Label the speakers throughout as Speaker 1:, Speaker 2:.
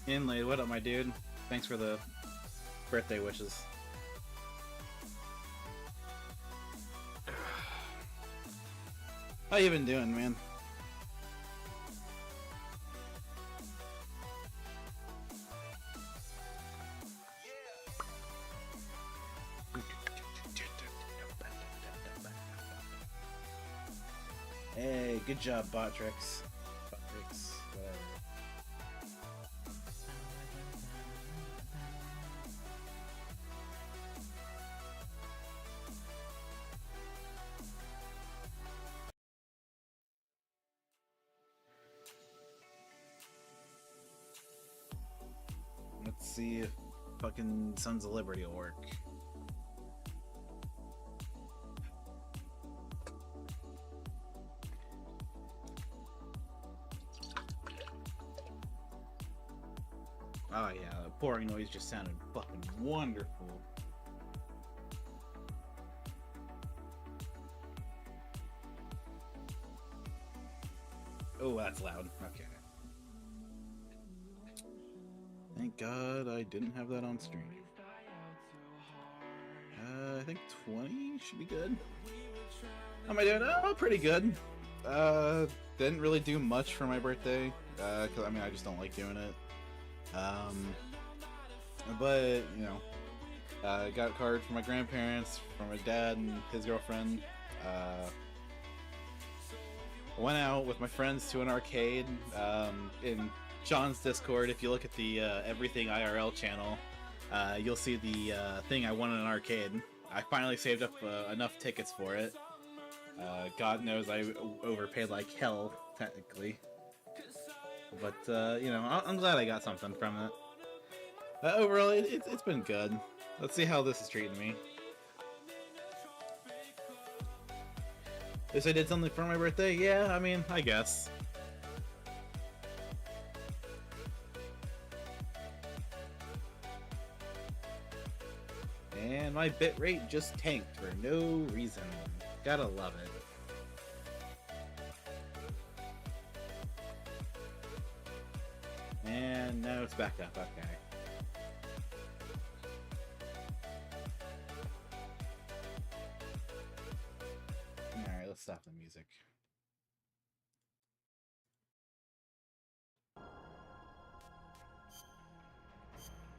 Speaker 1: Inlaid, what up, my dude? Thanks for the birthday wishes. How you been doing, man? Hey, good job, Botrix. Botrix, whatever. Let's see if fucking Sons of Liberty will work. Oh yeah, the pouring noise just sounded fucking wonderful. Oh, that's loud. Okay. Thank God I didn't have that on stream. I think 20 should be good. How am I doing? Oh, pretty good. Didn't really do much for my birthday. Cause I mean, I just don't like doing it. But you know, got a card from my grandparents, from my dad and his girlfriend. Went out with my friends to an arcade. In John's Discord, if you look at the Everything IRL channel, you'll see the thing I won in an arcade. I finally saved up enough tickets for it. God knows I overpaid like hell, technically. But, you know, I'm glad I got something from it. Overall, it's been good. Let's see how this is treating me. Guess I did something for my birthday? Yeah, I mean, I guess. And my bitrate just tanked for no reason. Gotta love it. And now it's back up, okay. Alright, let's stop the music.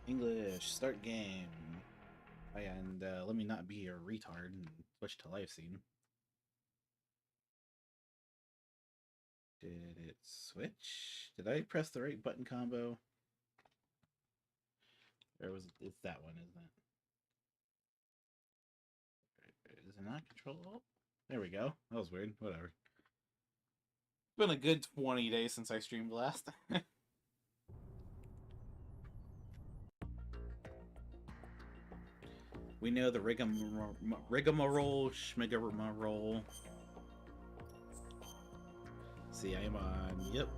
Speaker 1: English, start game. Oh yeah, and let me not be a retard and switch to live scene. Did it switch? Did I press the right button combo? Or was it's that one, isn't it? Is it not control alt? There we go. That was weird. Whatever. It's been a good 20 days since I streamed last. We know the rigmarole, schmigamarole. See, I am on. Yep.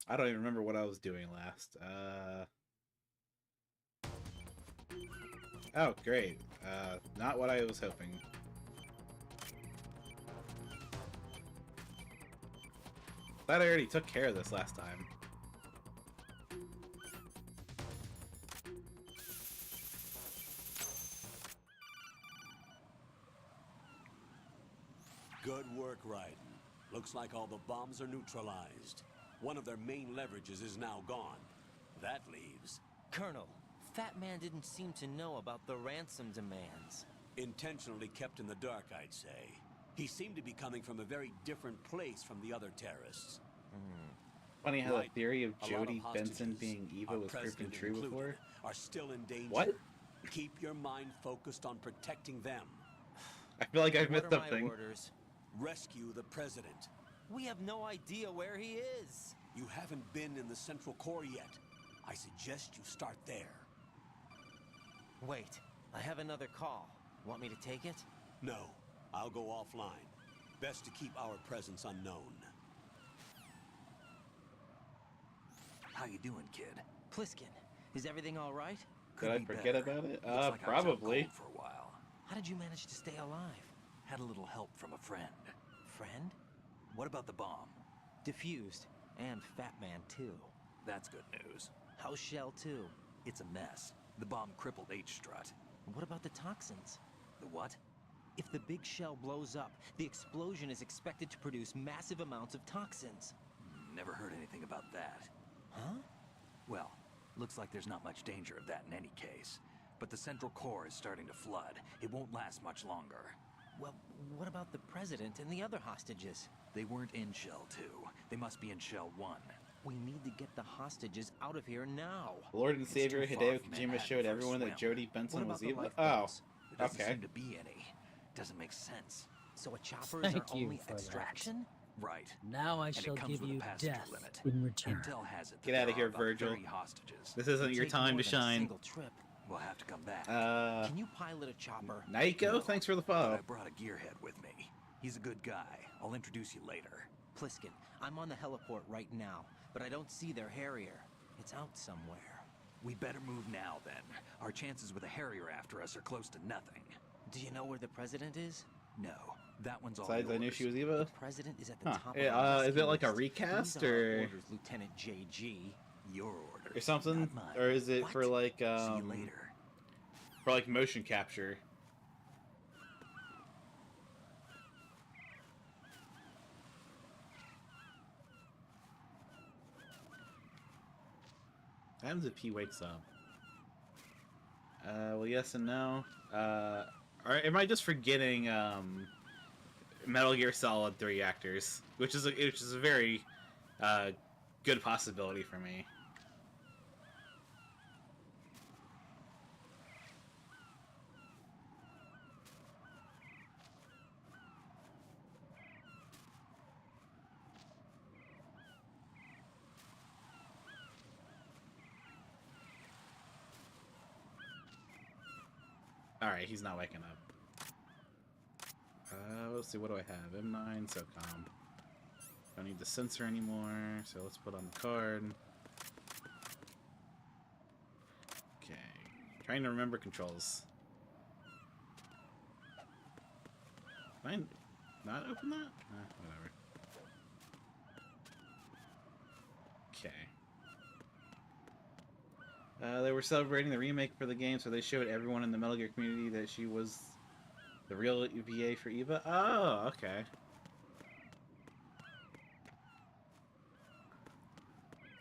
Speaker 1: I don't even remember what I was doing last. Oh, great. Not what I was hoping. Thought I already took care of this last time.
Speaker 2: Good work, Raiden. Looks like all the bombs are neutralized. One of their main leverages is now gone. That leaves...
Speaker 3: Colonel, Fat Man didn't seem to know about the ransom demands.
Speaker 2: Intentionally kept in the dark, I'd say. He seemed to be coming from a very different place from the other terrorists.
Speaker 1: Funny how
Speaker 2: Right.
Speaker 1: the theory of
Speaker 2: A lot
Speaker 1: Jody
Speaker 2: of
Speaker 1: Benson
Speaker 2: hostages,
Speaker 1: being
Speaker 2: our
Speaker 1: evil was proven
Speaker 2: president
Speaker 1: true
Speaker 2: included,
Speaker 1: before.
Speaker 2: are still in danger.
Speaker 1: What?
Speaker 2: Keep your mind focused on protecting them.
Speaker 1: I feel like I've
Speaker 3: What
Speaker 1: missed
Speaker 3: are my
Speaker 1: something.
Speaker 3: orders?
Speaker 2: Rescue the president.
Speaker 3: We have no idea where he is.
Speaker 2: You haven't been in the Central Core yet. I suggest you start there.
Speaker 3: Wait, I have another call. Want me to take it?
Speaker 2: No, I'll go offline. Best to keep our presence unknown.
Speaker 4: How you doing, kid?
Speaker 3: Pliskin, is everything all right?
Speaker 1: Did I
Speaker 4: be
Speaker 1: forget
Speaker 4: better.
Speaker 1: about it?
Speaker 4: Looks like I was out
Speaker 1: Probably.
Speaker 4: cold for a while.
Speaker 3: How did you manage to stay alive?
Speaker 4: Had a little help from a friend.
Speaker 3: Friend?
Speaker 4: What about the bomb?
Speaker 3: Diffused. And Fat Man, too.
Speaker 4: That's good news.
Speaker 3: How's Shell, too?
Speaker 4: It's a mess. The bomb crippled H-Strut.
Speaker 3: What about the toxins?
Speaker 4: The what?
Speaker 3: If the big shell blows up, the explosion is expected to produce massive amounts of toxins.
Speaker 4: Never heard anything about that.
Speaker 3: Huh?
Speaker 4: Well, looks like there's not much danger of that in any case. But the central core is starting to flood. It won't last much longer.
Speaker 3: Well, what about the president and the other hostages?
Speaker 4: They weren't in Shell 2. They must be in Shell 1.
Speaker 3: We need to get the hostages out of here now.
Speaker 1: Lord and
Speaker 4: It's
Speaker 1: Savior
Speaker 4: too far
Speaker 1: Hideo
Speaker 4: from
Speaker 1: Kojima
Speaker 4: Manhattan
Speaker 1: showed
Speaker 4: for a
Speaker 1: everyone that
Speaker 4: swim.
Speaker 1: Jodie Benson
Speaker 4: What
Speaker 1: was
Speaker 4: about the
Speaker 1: evil. Oh,
Speaker 4: lifeboats? There doesn't
Speaker 1: okay.
Speaker 4: seem to be any. Doesn't make sense.
Speaker 3: So a chopper is our
Speaker 5: Thank you
Speaker 3: only
Speaker 5: for that.
Speaker 3: extraction?
Speaker 4: Right.
Speaker 5: Now I
Speaker 4: And
Speaker 5: shall
Speaker 4: it comes
Speaker 5: give
Speaker 4: with a
Speaker 5: you
Speaker 4: passenger
Speaker 5: death
Speaker 4: limit.
Speaker 5: in return.
Speaker 4: Intel has it. that
Speaker 1: Get
Speaker 4: there
Speaker 1: outta
Speaker 4: are
Speaker 1: here,
Speaker 4: about
Speaker 1: Virgil.
Speaker 4: 30 hostages.
Speaker 1: This isn't your
Speaker 3: Take
Speaker 1: time
Speaker 3: more
Speaker 1: to
Speaker 3: than a
Speaker 1: shine.
Speaker 3: single trip.
Speaker 4: We'll have to come back.
Speaker 3: Can you pilot a chopper?
Speaker 1: Naiko,
Speaker 4: No,
Speaker 1: thanks for the
Speaker 4: but
Speaker 1: follow.
Speaker 4: I brought a gearhead with me. He's a good guy. I'll introduce you later.
Speaker 3: Pliskin, I'm on the heliport right now, but I don't see their Harrier. It's out somewhere.
Speaker 4: We better move now, then. Our chances with a Harrier after us are close to nothing.
Speaker 3: Do you know where the president is?
Speaker 4: No, that one's all
Speaker 1: Besides, I knew
Speaker 4: yours.
Speaker 1: she was Eva.
Speaker 3: The president is at the
Speaker 1: Huh.
Speaker 3: top
Speaker 1: Yeah,
Speaker 3: of our
Speaker 1: is it
Speaker 3: rescue
Speaker 1: like a
Speaker 3: list.
Speaker 1: recast,
Speaker 3: These are our
Speaker 1: or-
Speaker 3: orders, Lieutenant JG.
Speaker 4: Your order.
Speaker 1: Or something?
Speaker 4: Not mine.
Speaker 1: Or is it
Speaker 3: What?
Speaker 1: for like
Speaker 4: See you later.
Speaker 1: for like motion capture? What happens if he wakes up? Well, yes and no. Or am I just forgetting Metal Gear Solid 3 actors, which is a very good possibility for me. Alright, he's not waking up. Let's see, what do I have? M9, SOCOM. Don't need the sensor anymore, so let's put on the card. Okay. Trying to remember controls. Can I not open that? Whatever. Okay. They were celebrating the remake for the game, so they showed everyone in the Metal Gear community that she was the real VA for Eva. Oh, okay.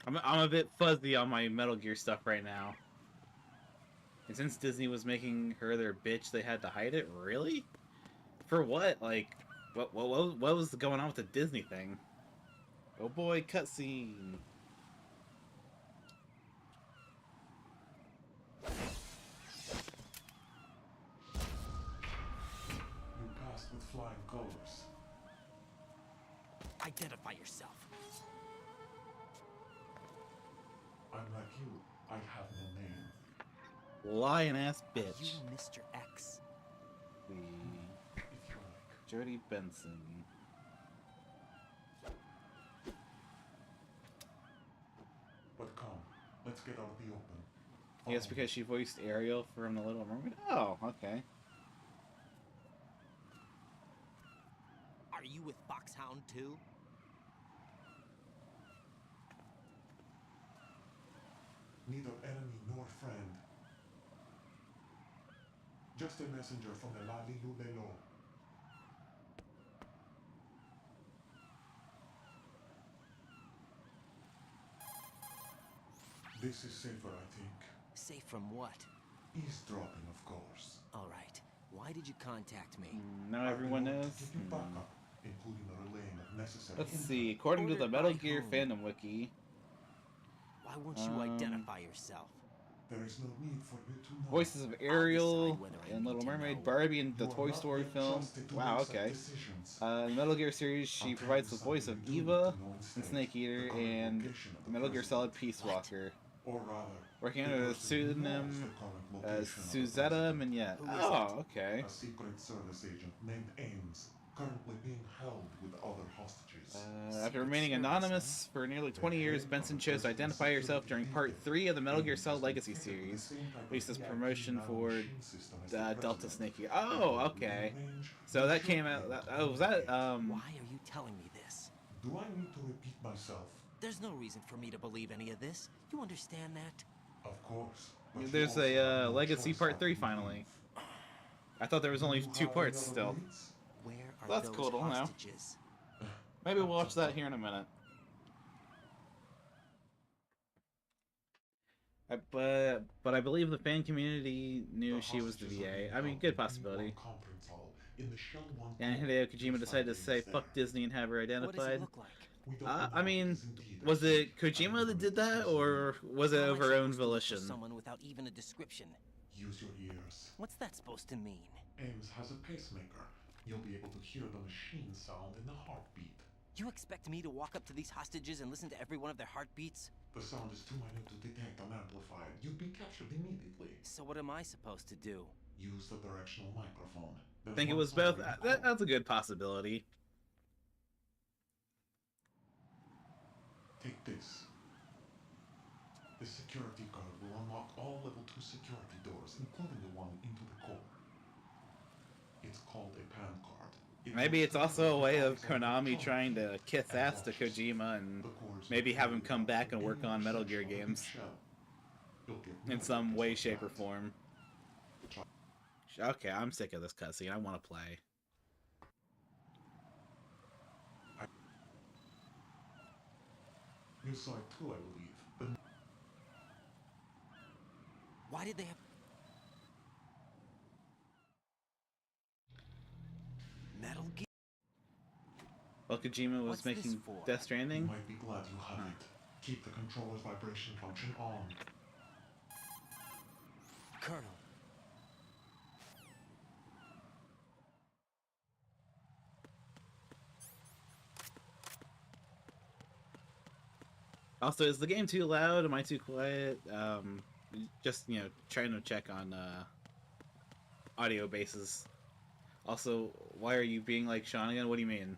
Speaker 1: I'm a bit fuzzy on my Metal Gear stuff right now. And since Disney was making her their bitch, they had to hide it? Really? For what? Like, what was going on with the Disney thing? Oh boy, cutscene.
Speaker 6: You passed with flying colors.
Speaker 3: Identify yourself.
Speaker 6: I'm like you. I have no name.
Speaker 1: Lying ass
Speaker 3: You,
Speaker 1: bitch.
Speaker 3: Mr. X.
Speaker 1: The
Speaker 6: If you like.
Speaker 1: Jodie Benson.
Speaker 6: But come, let's get out of the open.
Speaker 1: I guess because she voiced Ariel from The Little Mermaid. Oh, okay.
Speaker 3: Are you with Foxhound too?
Speaker 6: Neither enemy nor friend. Just a messenger from the Lali Lulelo. This is safer, I think.
Speaker 3: Safe from what?
Speaker 6: Eavesdropping, of course.
Speaker 3: All right. Why did you contact me?
Speaker 1: Now everyone
Speaker 6: I belong
Speaker 1: knows.
Speaker 6: to give you backup, including the relaying of necessary
Speaker 1: Let's
Speaker 6: info.
Speaker 1: see. According to the
Speaker 3: Ordered
Speaker 1: Metal
Speaker 3: by
Speaker 1: Gear
Speaker 3: whom?
Speaker 1: fandom wiki,
Speaker 3: Why won't you identify yourself?
Speaker 6: There is no need for you to know.
Speaker 1: voices of Ariel
Speaker 3: decide whether I
Speaker 1: and
Speaker 3: need
Speaker 1: Little
Speaker 3: to
Speaker 1: Mermaid,
Speaker 3: know.
Speaker 1: Barbie, and the
Speaker 6: You are
Speaker 1: Toy
Speaker 6: not
Speaker 1: Story
Speaker 6: yet
Speaker 1: film.
Speaker 6: trusted to
Speaker 1: Wow,
Speaker 6: make such
Speaker 1: okay.
Speaker 6: decisions.
Speaker 1: In the Metal Gear series, she
Speaker 6: I'll tell
Speaker 1: provides
Speaker 6: you
Speaker 1: the voice of
Speaker 6: something you do
Speaker 1: Eva
Speaker 6: need to know
Speaker 1: and
Speaker 6: instead.
Speaker 1: Snake Eater
Speaker 6: The current
Speaker 1: and
Speaker 6: location of the
Speaker 1: Metal Gear Solid
Speaker 6: president.
Speaker 1: Peace Walker.
Speaker 6: Or rather,
Speaker 1: Working
Speaker 6: the
Speaker 1: under the
Speaker 6: person who knows
Speaker 1: pseudonym
Speaker 6: the current location of the
Speaker 1: Suzetta
Speaker 6: president.
Speaker 1: Mignette.
Speaker 3: Who is
Speaker 1: Oh, okay.
Speaker 6: A Secret Service agent named Ames. currently being held with other hostages.
Speaker 1: After remaining anonymous for nearly 20 years, Benson chose to identify herself during Part 3 of the Metal Gear Solid Legacy series. Released as promotion for Delta Snake. Oh, okay. So that came out. Was that?
Speaker 3: Why are you telling me this?
Speaker 6: Do I need to repeat myself?
Speaker 3: There's no reason for me to believe any of this. You understand that?
Speaker 6: Of course. but you
Speaker 1: There's
Speaker 6: also
Speaker 1: a
Speaker 6: have no
Speaker 1: Legacy
Speaker 6: choice
Speaker 1: Part
Speaker 6: but
Speaker 1: 3
Speaker 6: to
Speaker 1: finally.
Speaker 6: leave.
Speaker 1: I thought there was only
Speaker 6: Do you
Speaker 1: 2
Speaker 6: have
Speaker 1: parts
Speaker 6: any
Speaker 1: still.
Speaker 6: other leads?
Speaker 3: Where are
Speaker 1: That's
Speaker 3: those
Speaker 1: cool to know.
Speaker 3: hostages?
Speaker 1: Maybe we'll watch that here in a minute. But I believe the fan community knew she was the VA. I mean, good possibility. And Hideo Kojima decided to say fuck Disney and have her
Speaker 3: What does
Speaker 1: identified.
Speaker 3: it look like?
Speaker 1: I mean, was it Kojima that did that, or was it
Speaker 3: How am
Speaker 1: of
Speaker 3: I
Speaker 1: her own
Speaker 3: supposed to look for
Speaker 1: volition?
Speaker 3: Someone without even a description.
Speaker 6: Use your ears.
Speaker 3: What's that supposed to mean?
Speaker 6: Ames has a pacemaker. You'll be able to hear the machine sound in the heartbeat.
Speaker 3: You expect me to walk up to these hostages and listen to every one of their heartbeats?
Speaker 6: The sound is too minute to detect unamplified. You'd be captured immediately.
Speaker 3: So what am I supposed to do?
Speaker 6: Use the directional microphone.
Speaker 1: I think it was both. That's a good possibility.
Speaker 6: Take this. This security card will unlock all level 2 security doors, including the one into the core. It's called a PAN card.
Speaker 1: Maybe it's also a way of Konami trying to kiss ass to Kojima and maybe have him come back and work on Metal Gear games in some way, shape, or form. Okay, I'm sick of this cutscene. I want to play.
Speaker 6: You saw it too, I believe. But
Speaker 3: Why did they have... Metal Gear?
Speaker 1: Well, Kojima was
Speaker 3: What's this
Speaker 1: making
Speaker 3: for?
Speaker 1: Death
Speaker 6: you
Speaker 1: Stranding.
Speaker 6: might be glad you have it. Keep the controller's vibration function on.
Speaker 3: Colonel.
Speaker 1: Also, is the game too loud? Am I too quiet? Just, trying to check on audio bases. Also, why are you being like Sean again? What do you mean?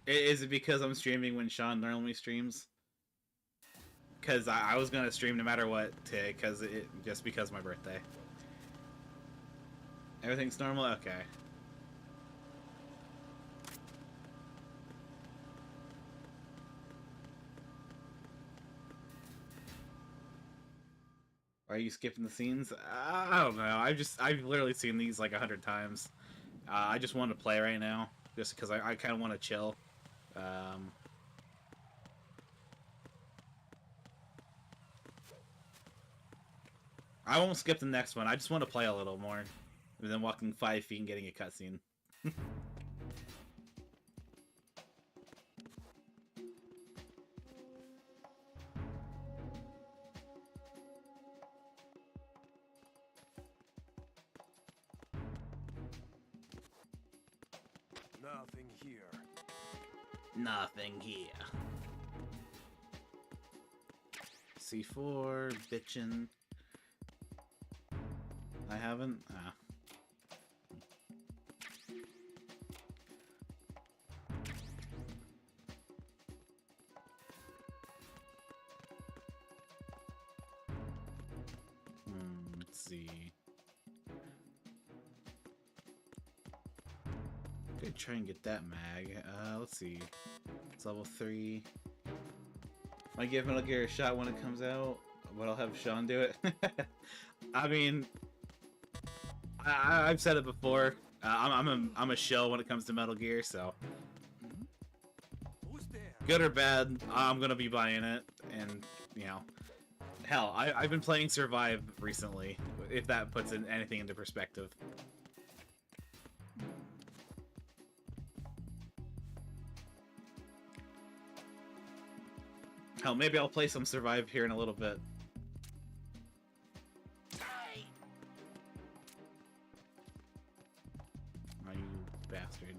Speaker 1: Is it because I'm streaming when Sean normally streams? Because I was gonna stream no matter what today, just because of my birthday. Everything's normal? Okay. Are you skipping the scenes? I don't know. I've literally seen these like 100 times. I just want to play right now, just because I kind of want to chill. I won't skip the next one. I just want to play a little more than walking 5 feet and getting a cutscene.
Speaker 2: Nothing here.
Speaker 1: Nothing here. C4, bitchin'. I haven't? Ah. Let's see. Could try and get that mag. Let's see. It's level 3. Might give Metal Gear a shot when it comes out, but I'll have Sean do it. I mean, I've said it before. I'm a shell when it comes to Metal Gear, so
Speaker 2: Who's there?
Speaker 1: good or bad, I'm gonna be buying it. And hell, I've been playing Survive recently. If that puts anything into perspective. Hell, maybe I'll play some Survive here in a little bit. Oh, you bastard.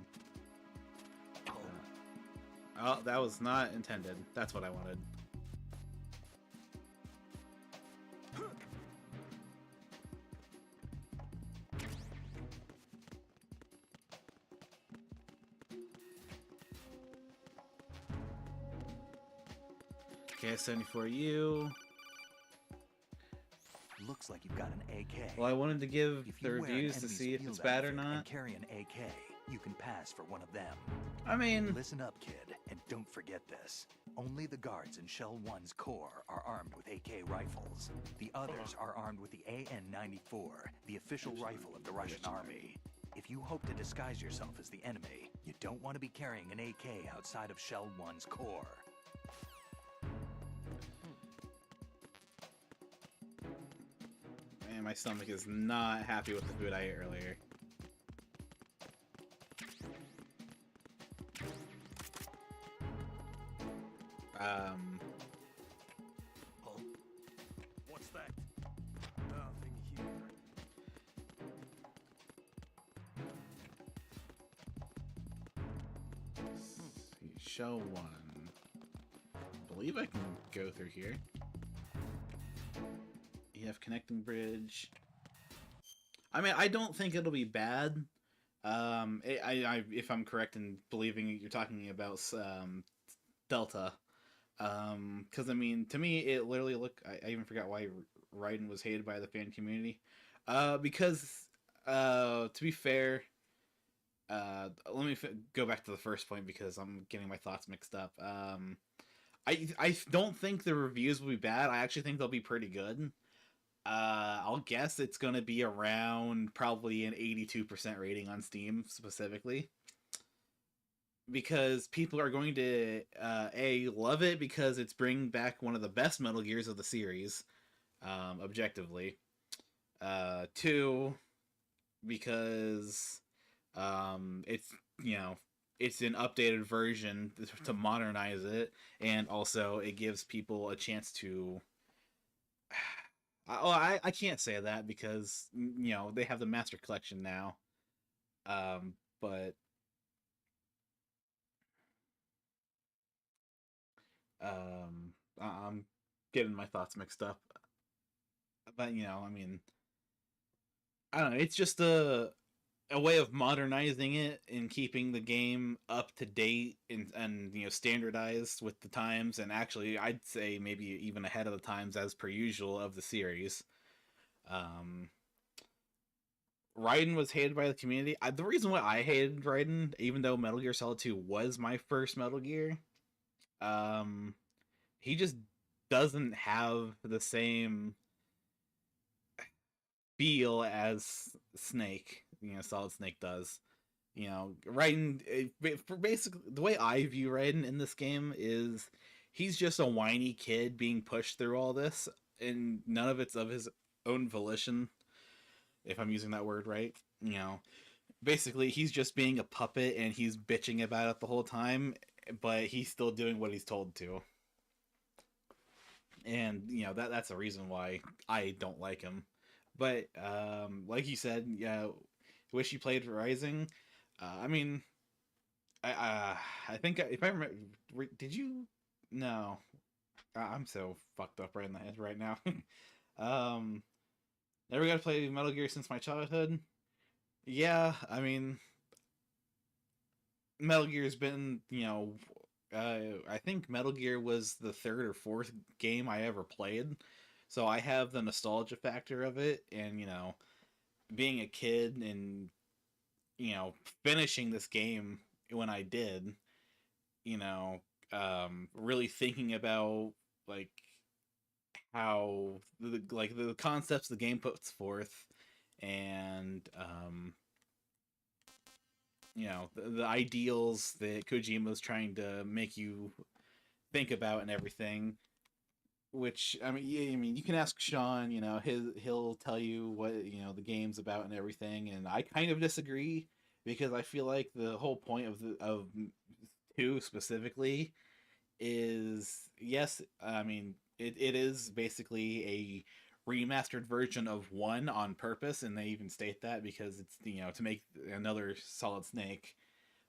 Speaker 1: Oh, that was not intended. That's what I wanted. AK-74U.
Speaker 4: Looks like you've got an AK.
Speaker 1: Well, I wanted to give
Speaker 4: If
Speaker 1: the
Speaker 4: you wear an
Speaker 1: reviews to
Speaker 4: enemy's
Speaker 1: see if
Speaker 4: field
Speaker 1: it's bad or
Speaker 4: outfit
Speaker 1: not.
Speaker 4: and carry an AK, you can pass for one of them.
Speaker 1: I mean,
Speaker 4: Listen up, kid, and don't forget this. Only the guards in Shell 1's core are armed with AK rifles. The others are armed with the AN-94, the official rifle of the Russian army. If you hope to disguise yourself as the enemy, you don't want to be carrying an AK outside of Shell 1's core.
Speaker 1: man, my stomach is not happy with the food I ate earlier.
Speaker 2: What's that? Nothing here.
Speaker 1: Show 1. I believe I can go through here. EF connecting bridge. I mean, I don't think it'll be bad. If I'm correct in believing you're talking about Delta. Because I mean, to me, it literally looked. I even forgot why Raiden was hated by the fan community. Because to be fair, let me go back to the first point because I'm getting my thoughts mixed up. I don't think the reviews will be bad. I actually think they'll be pretty good. I'll guess it's gonna be around probably an 82% rating on Steam specifically. Because people are going to love it because it's bringing back one of the best Metal Gears of the series, objectively. 2, because it's it's an updated version to modernize it, and also it gives people a chance to. I can't say that because they have the Master Collection now, but. I'm getting my thoughts mixed up, but I mean, I don't know. It's just a way of modernizing it and keeping the game up to date and standardized with the times, and actually, I'd say maybe even ahead of the times as per usual of the series. Raiden was hated by the community. The reason why I hated Raiden, even though Metal Gear Solid 2 was my first Metal Gear, he just doesn't have the same feel as Snake, Solid Snake does. Raiden, for basically, the way I view Raiden in this game is he's just a whiny kid being pushed through all this, and none of it's of his own volition, if I'm using that word right. Basically, he's just being a puppet, and he's bitching about it the whole time, but he's still doing what he's told to. And that's the reason why I don't like him. But like you said, yeah, wish you played Rising. I mean, I think if I remember, did you? No, I'm so fucked up right in the head right now. Never got to play Metal Gear since my childhood. Yeah, I mean, Metal Gear's been I think Metal Gear was the 3rd or 4th game I ever played, so I have the nostalgia factor of it, and being a kid and finishing this game when I did, really thinking about like how the concepts the game puts forth, and the ideals that Kojima's trying to make you think about and everything. Which I mean, you can ask Sean. He'll tell you what the game's about and everything. And I kind of disagree because I feel like the whole point of 2 specifically is, yes, I mean it is basically a remastered version of 1 on purpose, and they even state that because it's to make another Solid Snake.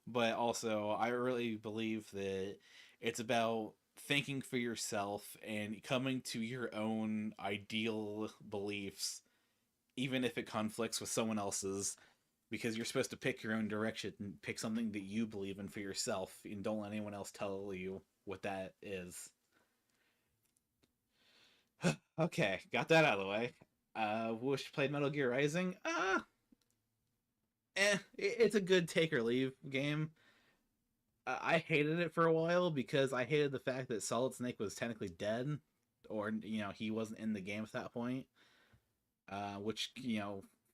Speaker 1: But also I really believe that it's about thinking for yourself and coming to your own ideal beliefs, even if it conflicts with someone else's, because you're supposed to pick your own direction and pick something that you believe in for yourself, and don't let anyone else tell you what that is. Okay, got that out of the way. Wish you played Metal Gear Rising. It's a good take or leave game. I hated it for a while because I hated the fact that Solid Snake was technically dead, or he wasn't in the game at that point. Which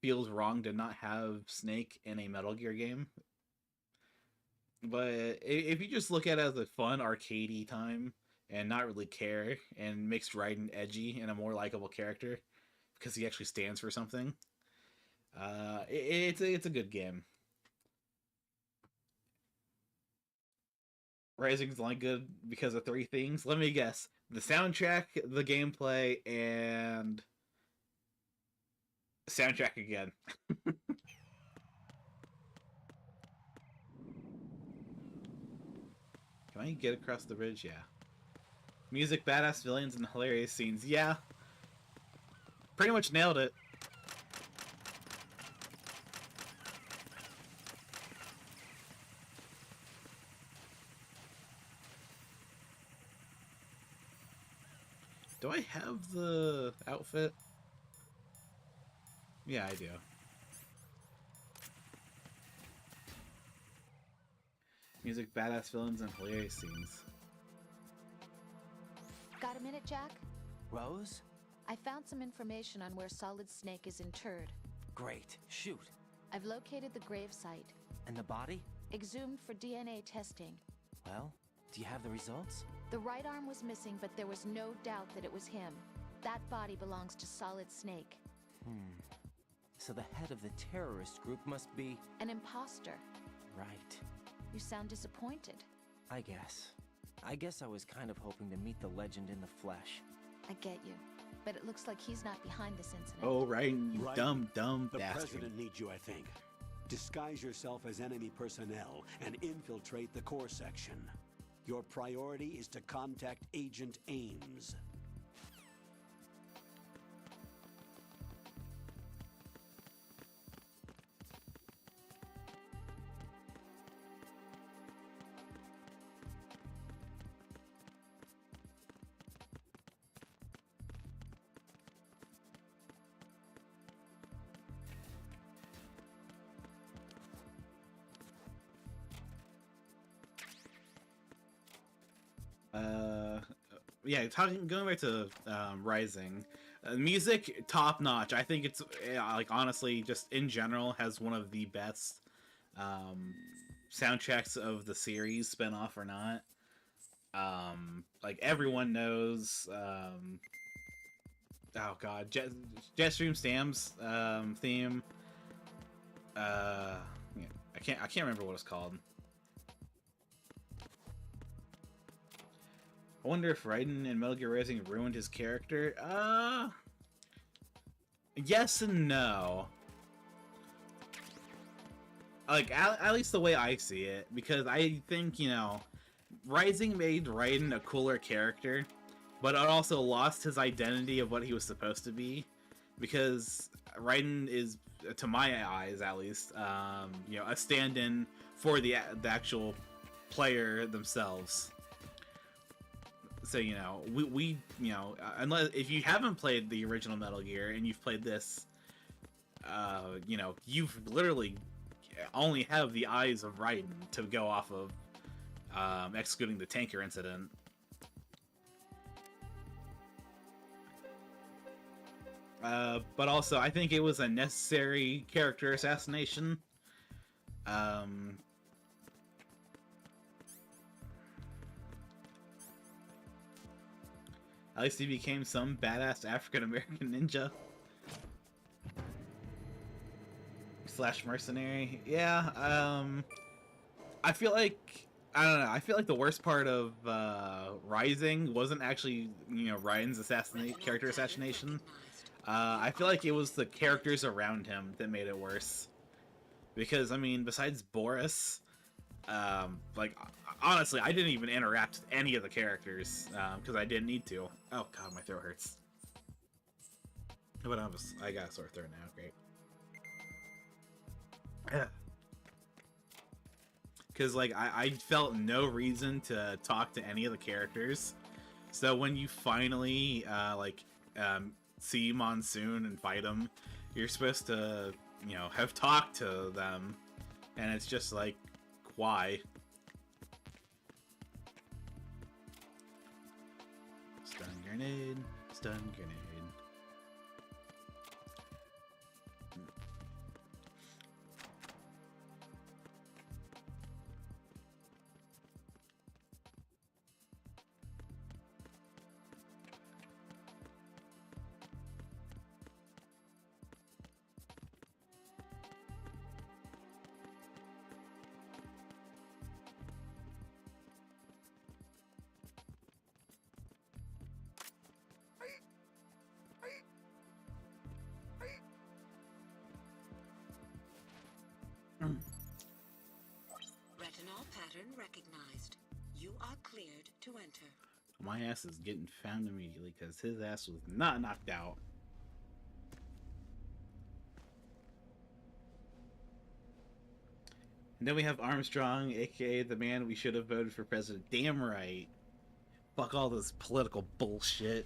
Speaker 1: feels wrong to not have Snake in a Metal Gear game. But if you just look at it as a fun arcadey time and not really care, and makes Raiden edgy and a more likable character because he actually stands for something, it's a good game. Rising's only good because of three things. Let me guess: the soundtrack, the gameplay, and soundtrack again. Can I get across the bridge? Yeah. Music, badass villains, and hilarious scenes. Yeah. Pretty much nailed it. Do I have the outfit? Yeah, I do. Music, badass villains, and hilarious scenes.
Speaker 5: Got a minute, Jack?
Speaker 3: Rose?
Speaker 5: I found some information on where Solid Snake is interred.
Speaker 3: Great. Shoot.
Speaker 5: I've located the grave site,
Speaker 3: And the body?
Speaker 5: exhumed for DNA testing.
Speaker 3: Well, do you have the results?
Speaker 5: The right arm was missing, but there was no doubt that it was him. That body belongs to Solid Snake.
Speaker 3: So the head of the terrorist group must be...
Speaker 5: An imposter.
Speaker 3: Right.
Speaker 5: You sound disappointed.
Speaker 3: I guess I was kind of hoping to meet the legend in the flesh.
Speaker 5: I get you. But it looks like he's not behind this incident.
Speaker 1: Oh, Raiden, you
Speaker 2: Raiden,
Speaker 1: dumb
Speaker 2: The
Speaker 1: bastard.
Speaker 2: president needs you, I think. Disguise yourself as enemy personnel and infiltrate the core section. Your priority is to contact Agent Ames.
Speaker 1: Yeah, going back to Rising, music top notch. I think it's like honestly, just in general, has one of the best soundtracks of the series, spin-off or not. Like everyone knows. Oh god, Jetstream Stam's theme. Yeah, I can't remember what it's called. I wonder if Raiden in Metal Gear Rising ruined his character. Yes and no. Like, at least the way I see it. Because I think, Rising made Raiden a cooler character. But it also lost his identity of what he was supposed to be. Because Raiden is, to my eyes at least, a stand-in for the actual player themselves. So, we unless if you haven't played the original Metal Gear and you've played this, you've literally only have the eyes of Raiden to go off of, excluding the tanker incident. But also, I think it was a necessary character assassination. At least he became some badass African-American ninja. / mercenary. Yeah, I feel like, I don't know, I feel like the worst part of Rising wasn't actually, Raiden's character assassination. I feel like it was the characters around him that made it worse. Because, I mean, besides Boris, honestly, I didn't even interact with any of the characters, because I didn't need to. Oh god, my throat hurts. But I got a sore throat now, great. Because, I felt no reason to talk to any of the characters. So when you finally, see Monsoon and fight him. You're supposed to, you know, have talked to them, and it's just like, why? Stun grenade, stun grenade.
Speaker 7: Retinol pattern recognized. You are cleared to enter.
Speaker 1: My ass is getting found immediately because his ass was not knocked out. And then we have Armstrong, aka the man we should have voted for president. Damn right. Fuck all this political bullshit.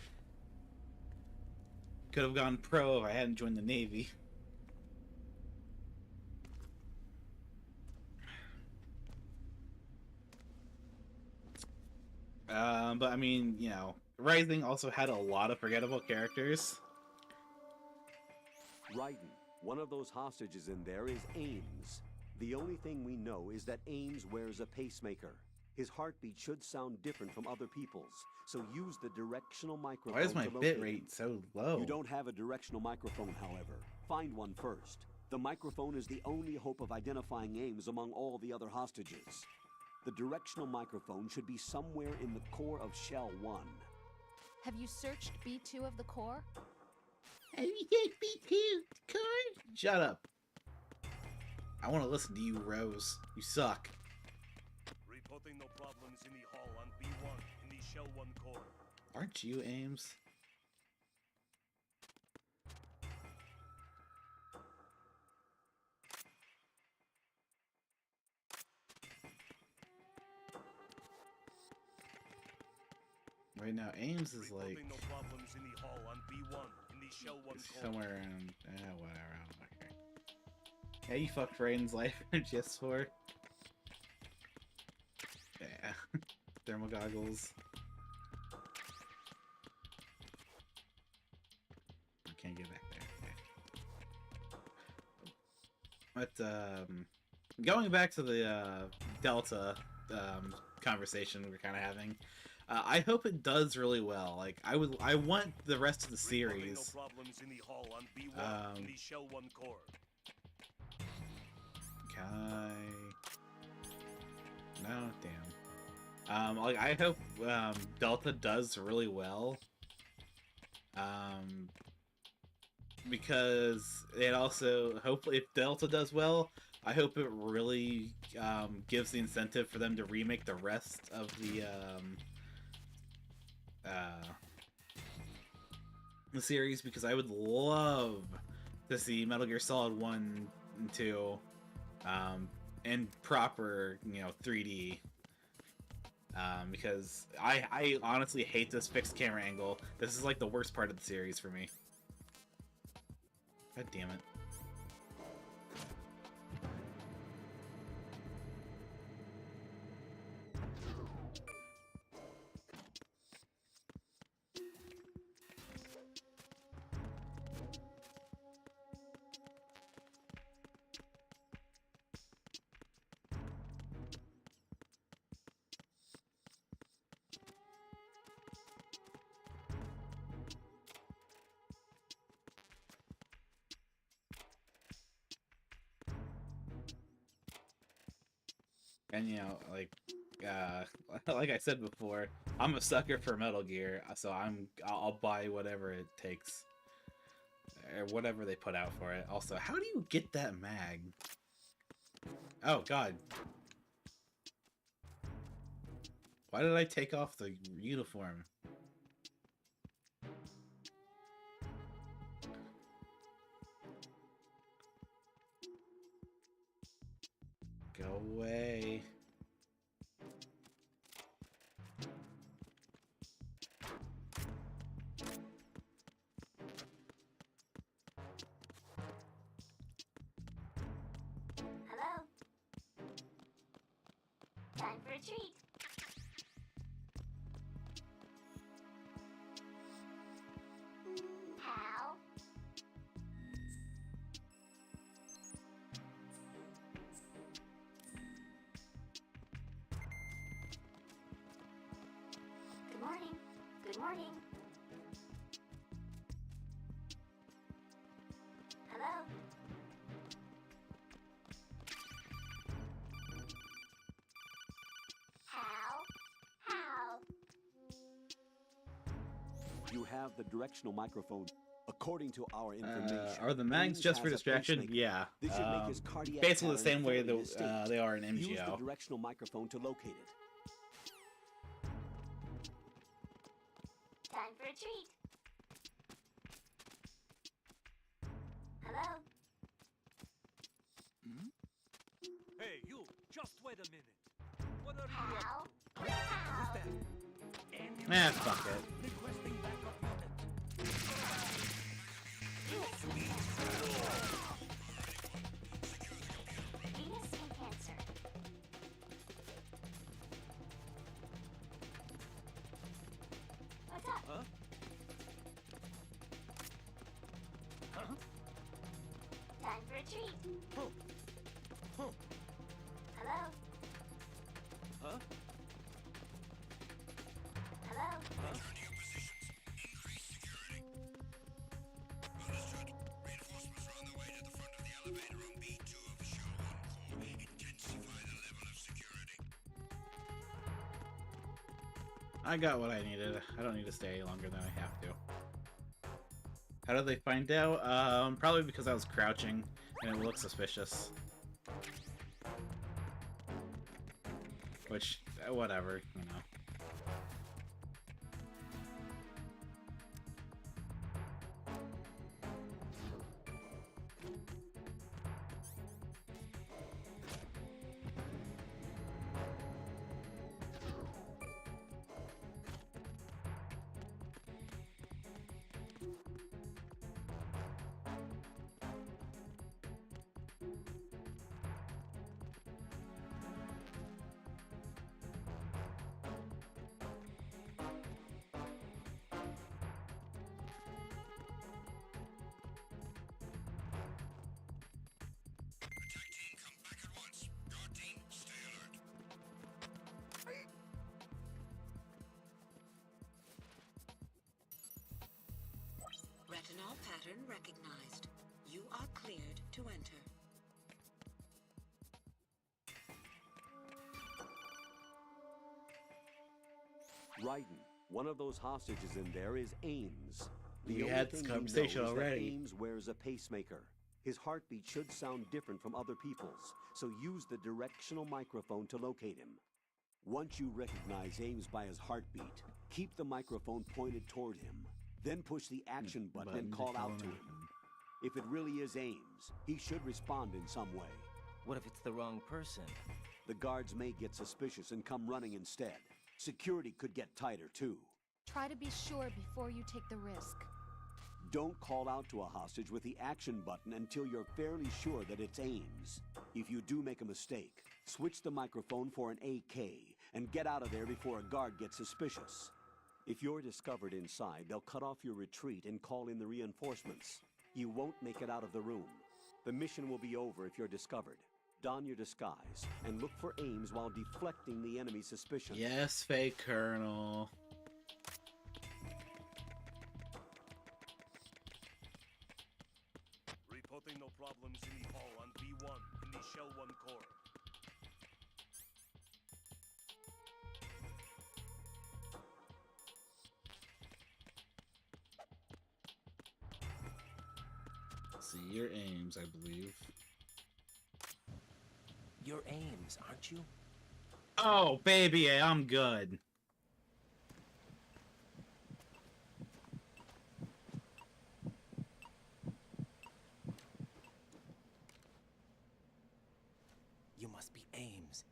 Speaker 1: Could have gone pro if I hadn't joined the Navy. But I mean, you know, Rising also had a lot of forgettable characters.
Speaker 2: Raiden, one of those hostages in there is Ames. The only thing we know is that Ames wears a pacemaker. His heartbeat should sound different from other people's, so use the directional microphone.
Speaker 1: Why is my
Speaker 2: to locate
Speaker 1: bit rate
Speaker 2: him.
Speaker 1: so low?
Speaker 2: You don't have a directional microphone, however. Find one first. The microphone is the only hope of identifying Ames among all the other hostages. The directional microphone should be somewhere in the core of Shell 1.
Speaker 5: Have you searched B2 of the core?
Speaker 1: Have you hit B2 core? Shut up. I want to listen to you, Rose. You suck.
Speaker 8: Reporting no problems in the hall on B1 in the Shell 1 core.
Speaker 1: Aren't you, Ames? Right now, Ames is like
Speaker 8: Reporting no problems in the hall on B1 in the Shell 1 core.
Speaker 1: somewhere around, whatever, I don't care. Yeah, you fucked Raiden's life just for. Yeah. Thermal goggles. I can't get back there. Okay. But, going back to the, Delta, conversation we're kind of having, I hope it does really well. Like, I want the rest of the
Speaker 8: Reporting
Speaker 1: series.
Speaker 8: no problems in the hall on B1 in the Shell 1 core.
Speaker 1: No, damn. Like, I hope, Delta does really well. Because it also, hopefully, if Delta does well, I hope it really, gives the incentive for them to remake the rest of the series, because I would love to see Metal Gear Solid 1 and 2 in proper, you know, 3D, because I honestly hate this fixed camera angle. This is like the worst part of the series for me. God damn it. And you know, like I said before, I'm a sucker for Metal Gear, so I'll buy whatever it takes, or whatever they put out for it. Also, how do you get that mag? Oh God, why did I take off the uniform? Go away.
Speaker 5: retreat. How? Good morning. Good morning. Hello? How?
Speaker 2: You have the directional microphone. According to our information,
Speaker 1: Are the mags
Speaker 2: Ames
Speaker 1: just for
Speaker 2: has a
Speaker 1: distraction?
Speaker 2: pacemaker.
Speaker 1: Yeah.
Speaker 2: This should make his cardiac
Speaker 1: Basically the
Speaker 2: pattern
Speaker 1: same way
Speaker 2: fairly
Speaker 1: that
Speaker 2: distinct.
Speaker 1: they are in
Speaker 2: Use the
Speaker 1: MGO.
Speaker 2: directional microphone to locate it.
Speaker 5: Time for a treat. Hello?
Speaker 8: Hey, you! Just wait a minute. What are you up
Speaker 5: How?
Speaker 8: to? Who's that?
Speaker 1: Nah, fuck it.
Speaker 8: Requesting backup unit.
Speaker 5: Venus in Cancer. What's up?
Speaker 8: Huh? Huh?
Speaker 5: Time for a treat.
Speaker 8: Huh? Huh?
Speaker 5: Hello?
Speaker 8: Huh?
Speaker 5: Hello?
Speaker 8: Huh?
Speaker 1: I got what I needed. I don't need to stay longer than I have to. How did they find out? Probably because I was crouching and it looked suspicious. Which, whatever, you know.
Speaker 7: Retinol pattern recognized. You are cleared to enter.
Speaker 2: Raiden, one of those hostages in there is Ames.
Speaker 1: We
Speaker 2: only
Speaker 1: had this
Speaker 2: thing you know
Speaker 1: conversation
Speaker 2: is that
Speaker 1: already.
Speaker 2: Ames wears a pacemaker. His heartbeat should sound different from other people's, so use the directional microphone to locate him. Once you recognize Ames by his heartbeat, keep the microphone pointed toward him. Then push the action button and call out to him. If it really is Ames, he should respond in some way.
Speaker 3: What if it's the wrong person?
Speaker 2: The guards may get suspicious and come running instead. Security could get tighter, too.
Speaker 5: Try to be sure before you take the risk.
Speaker 2: Don't call out to a hostage with the action button until you're fairly sure that it's Ames. If you do make a mistake, switch the microphone for an AK and get out of there before a guard gets suspicious. If you're discovered inside, they'll cut off your retreat and call in the reinforcements. You won't make it out of the room. The mission will be over if you're discovered. Don your disguise and look for Ames while deflecting the enemy's suspicion.
Speaker 1: Yes, fake Colonel.
Speaker 8: Reporting no problems in the hall on B1 in the Shell 1 core.
Speaker 1: See your aims, I believe.
Speaker 3: You're Ames, aren't you?
Speaker 1: Oh, baby, I'm good.
Speaker 3: You must be Ames.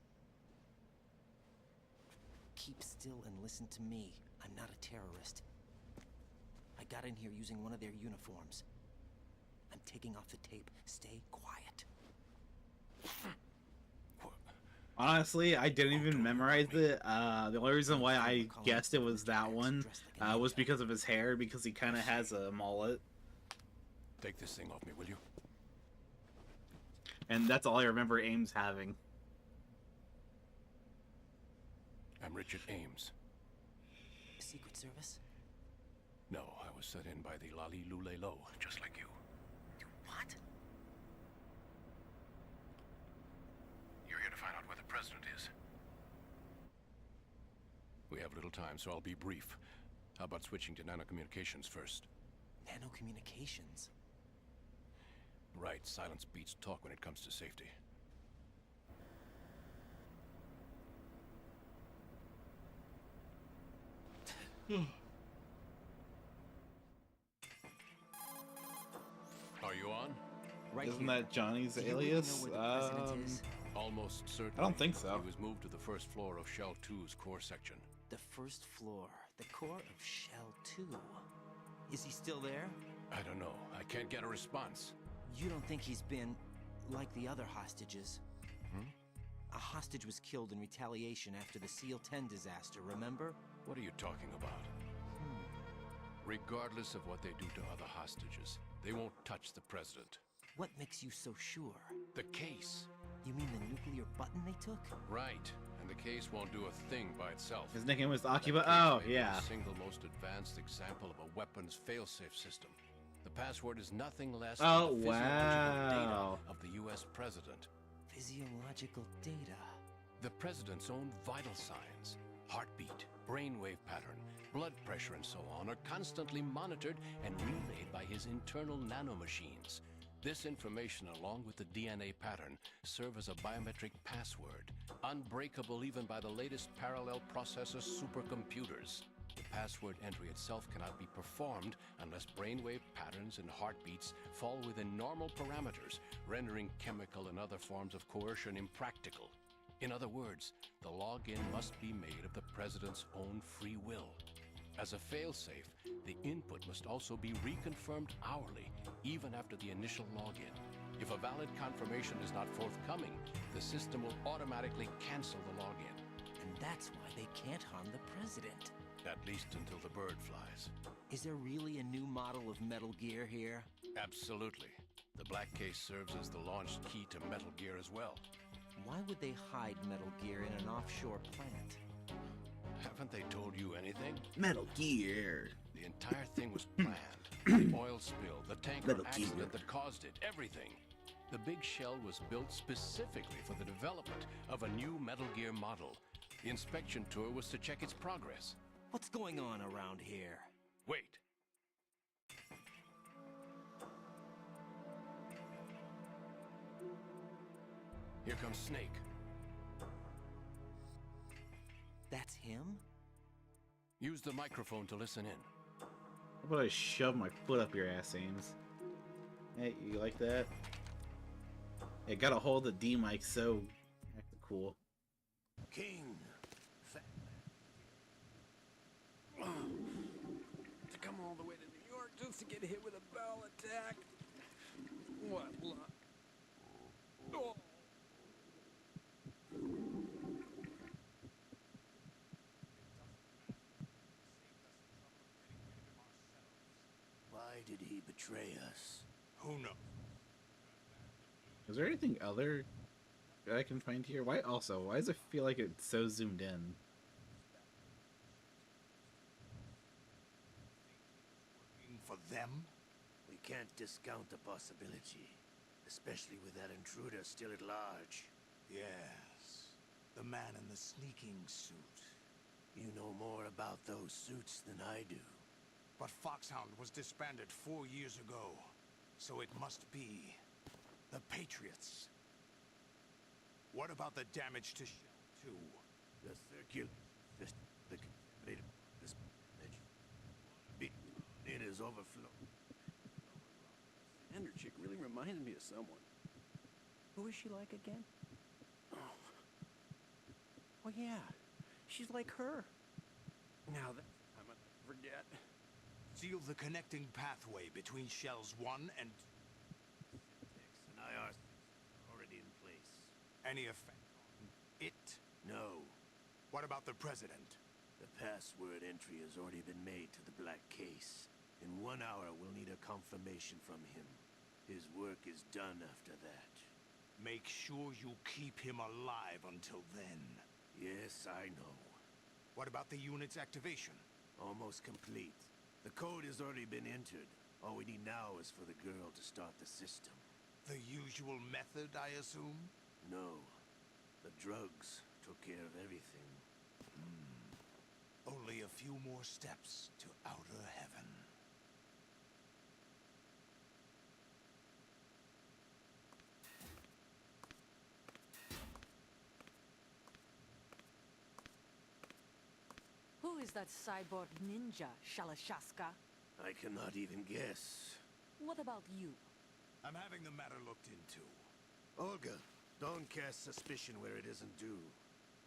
Speaker 3: Keep still and listen to me. I'm not a terrorist. I got in here using one of their uniforms. I'm taking off the tape. Stay quiet.
Speaker 1: Honestly, I didn't even memorize it. The only reason why I guessed it was that one was because of his hair, because he kind of has a mullet.
Speaker 8: Take this thing off me, will you?
Speaker 1: And that's all I remember Ames having.
Speaker 8: I'm Richard Ames.
Speaker 3: Secret Service?
Speaker 8: No, I was set in by the Lali Lule Lo, just like you.
Speaker 3: What?
Speaker 8: You're here to find out where the president is. We have little time, so I'll be brief. How about switching to nanocommunications first?
Speaker 3: Nanocommunications?
Speaker 8: Right, silence beats talk when it comes to safety. Are you on?
Speaker 3: Right
Speaker 1: Isn't
Speaker 3: here.
Speaker 1: that Johnny's
Speaker 3: Do you really know
Speaker 1: alias?
Speaker 3: where the president is?
Speaker 8: Almost certain.
Speaker 1: I don't think so.
Speaker 8: He was moved to the first floor of Shell 2's core section.
Speaker 3: The first floor, the core of Shell 2. Is he still there?
Speaker 8: I don't know. I can't get a response.
Speaker 3: You don't think he's been like the other hostages? A hostage was killed in retaliation after the SEAL 10 disaster, remember?
Speaker 8: What are you talking about? Regardless of what they do to other hostages, they won't touch the president.
Speaker 3: What makes you so sure?
Speaker 8: The case.
Speaker 3: You mean the nuclear button they took?
Speaker 8: Right. And the case won't do a thing by itself.
Speaker 1: His nickname was
Speaker 8: That
Speaker 1: Akiba.
Speaker 8: case
Speaker 1: Oh,
Speaker 8: may be
Speaker 1: yeah.
Speaker 8: The single most advanced example of a weapons failsafe system. The password is nothing less than
Speaker 1: Oh,
Speaker 8: the physiological data
Speaker 1: wow.
Speaker 8: of the U.S. president.
Speaker 3: Physiological data.
Speaker 8: The president's own vital signs, heartbeat, brainwave pattern, blood pressure, and so on are constantly monitored and relayed by his internal nanomachines. This information, along with the DNA pattern, serve as a biometric password, unbreakable even by the latest parallel processor supercomputers. The password entry itself cannot be performed unless brainwave patterns and heartbeats fall within normal parameters, rendering chemical and other forms of coercion impractical. In other words, the login must be made of the president's own free will. As a failsafe, the input must also be reconfirmed hourly, even after the initial login. If a valid confirmation is not forthcoming, the system will automatically cancel the login.
Speaker 3: And that's why they can't harm the president.
Speaker 8: At least until the bird flies.
Speaker 3: Is there really a new model of Metal Gear here?
Speaker 8: Absolutely. The black case serves as the launch key to Metal Gear as well.
Speaker 3: Why would they hide Metal Gear in an offshore plant?
Speaker 8: Haven't they told you anything?
Speaker 1: Metal Gear.
Speaker 8: The entire thing was planned. The oil spill, the tanker
Speaker 1: Metal
Speaker 8: accident
Speaker 1: Gear.
Speaker 8: that caused it, everything. The big shell was built specifically for the development of a new Metal Gear model. The inspection tour was to check its progress.
Speaker 3: What's going on around here?
Speaker 8: Wait. Here comes Snake.
Speaker 3: That's him?
Speaker 8: Use the microphone to listen in.
Speaker 1: How about I shove my foot up your ass, Ames? Hey, you like that? Hey, gotta hold the D mic so cool.
Speaker 9: King. To come all the way to New York just to get hit with a bowel attack. What luck. Oh.
Speaker 3: Why did he betray us?
Speaker 9: Who knows?
Speaker 1: Is there anything other that I can find here? Why does it feel like it's so zoomed in?
Speaker 9: For them?
Speaker 10: We can't discount the possibility, especially with that intruder still at large.
Speaker 9: Yes. The man in the sneaking suit.
Speaker 10: You know more about those suits than I do.
Speaker 9: But Foxhound was disbanded 4 years ago. So it must be the Patriots. What about the damage to Shell 2?
Speaker 10: The circular system, the contaminated this damage. It is overflow.
Speaker 11: Ender chick really reminds me of someone. Who is she like again? Oh yeah, she's like her. Now that I'm gonna forget.
Speaker 9: Seal the connecting pathway between Shells 1 and
Speaker 10: Syntax and IR already in place.
Speaker 9: any effect on it?
Speaker 10: No.
Speaker 9: What about the President?
Speaker 10: The password entry has already been made to the black case. In 1 hour, we'll need a confirmation from him. His work is done after that.
Speaker 9: Make sure you keep him alive until then.
Speaker 10: Yes, I know.
Speaker 9: What about the unit's activation?
Speaker 10: Almost complete. The code has already been entered. All we need now is for the girl to start the system.
Speaker 9: The usual method, I assume?
Speaker 10: No. The drugs took care of everything.
Speaker 9: Only a few more steps to outer heaven.
Speaker 12: Who is that cyborg ninja, Shalashaska?
Speaker 10: I cannot even guess.
Speaker 12: What about you?
Speaker 9: I'm having the matter looked into.
Speaker 10: Olga, don't cast suspicion where it isn't due.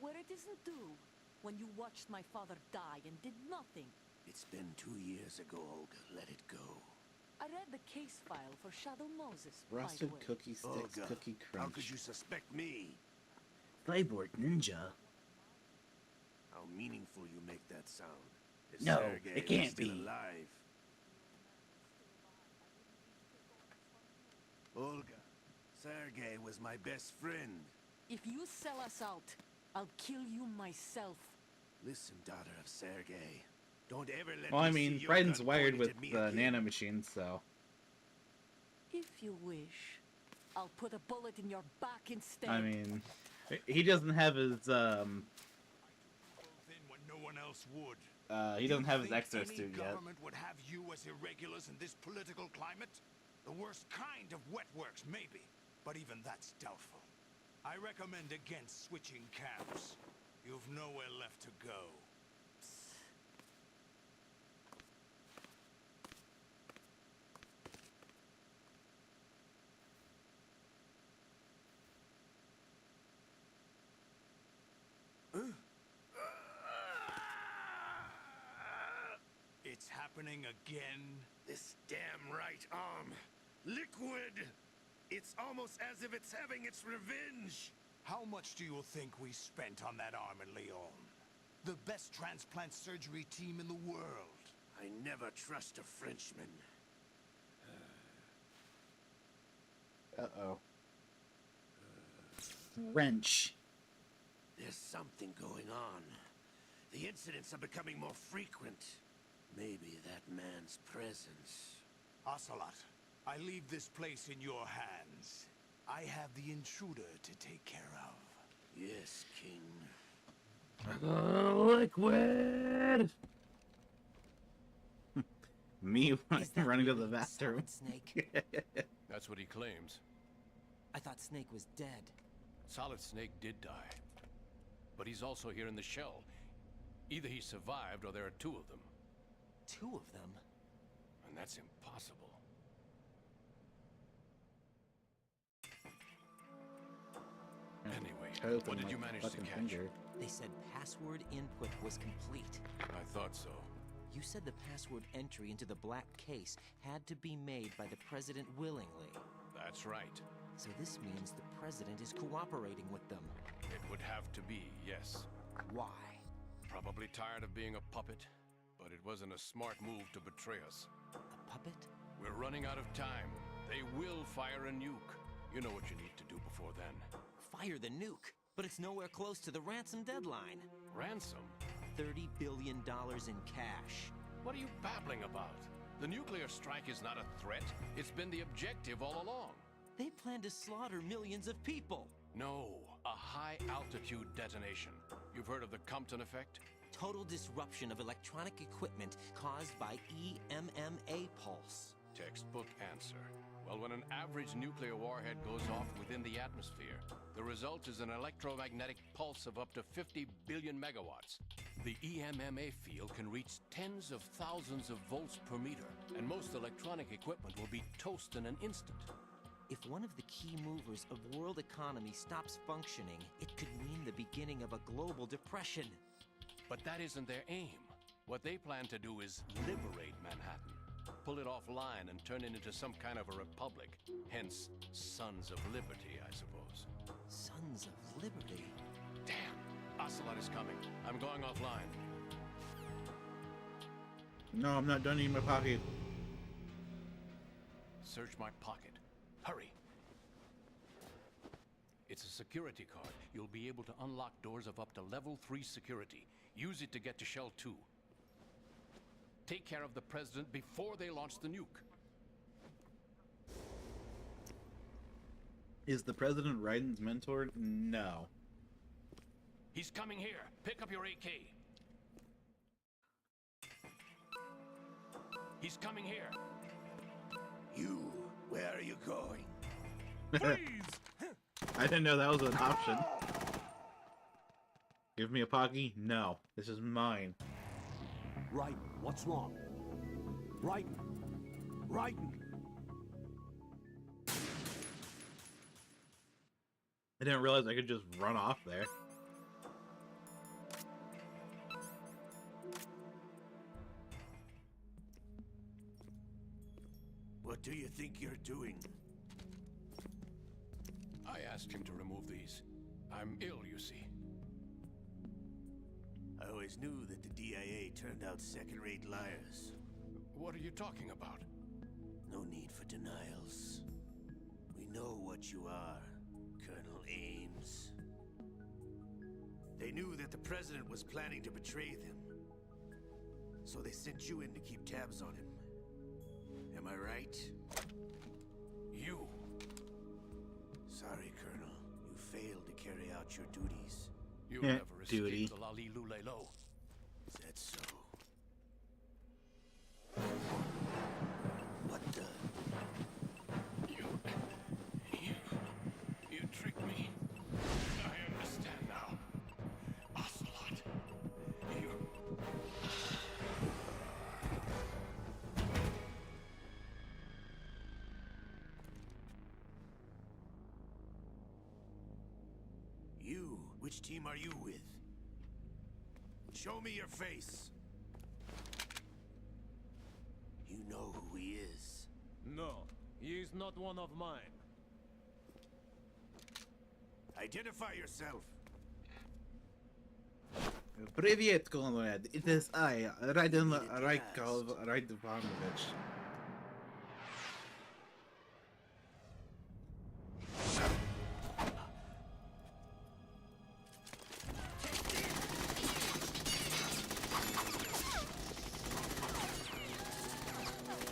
Speaker 12: Where it isn't due? When you watched my father die and did nothing.
Speaker 10: It's been 2 years ago, Olga. Let it go.
Speaker 12: I read the case file for Shadow Moses,
Speaker 1: Frosted
Speaker 12: by the way.
Speaker 1: cookie sticks,
Speaker 10: Olga,
Speaker 1: cookie crunch.
Speaker 10: how could you suspect me?
Speaker 13: Cyborg Ninja?
Speaker 10: How meaningful you make that sound. If
Speaker 13: No,
Speaker 10: Sergei
Speaker 13: it can't
Speaker 10: was still
Speaker 13: be.
Speaker 10: alive. Olga, Sergei was my best friend.
Speaker 12: If you sell us out, I'll kill you myself.
Speaker 10: Listen, daughter of Sergei. Don't ever let
Speaker 1: Well, I
Speaker 10: me
Speaker 1: mean,
Speaker 10: see your
Speaker 1: Fred's
Speaker 10: gun
Speaker 1: wired
Speaker 10: pointed
Speaker 1: with
Speaker 10: at me
Speaker 1: the
Speaker 10: again.
Speaker 1: nanomachines, so.
Speaker 12: If you wish, I'll put a bullet in your back instead.
Speaker 1: I mean, he doesn't have his,
Speaker 9: Then when no one else would.
Speaker 1: he doesn't have his
Speaker 9: Think
Speaker 1: exo
Speaker 9: any
Speaker 1: suit yet.
Speaker 9: government would have you as irregulars in this political climate? The worst kind of wet works, maybe, but even that's doubtful. I recommend against switching camps. You've nowhere left to go. It's happening again?
Speaker 10: This damn right arm. Liquid! It's almost as if it's having its revenge.
Speaker 9: How much do you think we spent on that arm in Lyon? The best transplant surgery team in the world.
Speaker 10: I never trust a Frenchman.
Speaker 1: Uh-oh.
Speaker 13: Wrench.
Speaker 10: There's something going on. The incidents are becoming more frequent. Maybe that man's presence.
Speaker 9: Ocelot, I leave this place in your hands. I have the intruder to take care of.
Speaker 10: Yes, King.
Speaker 13: Liquid!
Speaker 1: Me when I'm running to the bathroom.
Speaker 3: Snake?
Speaker 8: That's what he claims.
Speaker 3: I thought Snake was dead.
Speaker 8: Solid Snake did die. But he's also here in the shell. Either he survived or there are 2 of them.
Speaker 3: 2 of them?
Speaker 8: And that's impossible. Anyway, what did you manage to catch?
Speaker 3: They said password input was complete.
Speaker 8: I thought so.
Speaker 3: You said the password entry into the black case had to be made by the President willingly.
Speaker 8: That's right.
Speaker 3: So this means the President is cooperating with them.
Speaker 8: It would have to be, yes.
Speaker 3: Why?
Speaker 8: Probably tired of being a puppet, but it wasn't a smart move to betray us.
Speaker 3: A puppet?
Speaker 8: We're running out of time. They will fire a nuke. You know what you need to do before then.
Speaker 3: Fire the nuke? But it's nowhere close to the ransom deadline.
Speaker 8: Ransom?
Speaker 3: $30 billion in cash.
Speaker 8: What are you babbling about? The nuclear strike is not a threat. It's been the objective all along.
Speaker 3: They plan to slaughter millions of people.
Speaker 8: No, a high-altitude detonation. You've heard of the Compton effect?
Speaker 3: Total disruption of electronic equipment caused by EMMA pulse.
Speaker 8: Textbook answer. Well, when an average nuclear warhead goes off within the atmosphere, the result is an electromagnetic pulse of up to 50 billion megawatts. The EMMA field can reach tens of thousands of volts per meter, and most electronic equipment will be toast in an instant.
Speaker 3: If one of the key movers of world economy stops functioning, it could mean the beginning of a global depression.
Speaker 8: But that isn't their aim. What they plan to do is liberate Manhattan. Pull it offline and turn it into some kind of a republic. Hence, Sons of Liberty, I suppose.
Speaker 3: Sons of Liberty?
Speaker 8: Damn! Ocelot is coming. I'm going offline.
Speaker 1: No, I'm not done eating my pocket.
Speaker 8: Search my pocket. Hurry. It's a security card. You'll be able to unlock doors of up to level 3 security. Use it to get to Shell 2. Take care of the President before they launch the nuke.
Speaker 1: Is the President Raiden's mentor? No.
Speaker 8: He's coming here. Pick up your AK. He's coming here.
Speaker 10: You, where are you going?
Speaker 8: Please!
Speaker 1: I didn't know that was an option. Give me a Pocky? No. This is mine.
Speaker 2: Raiden, what's wrong? Raiden! Raiden!
Speaker 1: I didn't realize I could just run off there.
Speaker 10: What do you think you're doing?
Speaker 8: I asked him to remove these. I'm ill, you see.
Speaker 10: I always knew that the DIA turned out second-rate liars.
Speaker 8: What are you talking about?
Speaker 10: No need for denials. We know what you are, Colonel Ames. They knew that the President was planning to betray them. So they sent you in to keep tabs on him. Am I right?
Speaker 8: You.
Speaker 10: Sorry, Colonel. You failed to carry out your duties.
Speaker 8: You'll never
Speaker 1: duty.
Speaker 8: escape the Lali Lulelo.
Speaker 10: Is that so? What the?
Speaker 8: You tricked me. I understand now. Ocelot. You...
Speaker 10: You? Which team are you with? Show me your face. You know who he is.
Speaker 14: No, he is not one of mine.
Speaker 10: Identify yourself.
Speaker 1: Привет, comrade. It is I, Raiden Raidovanovich.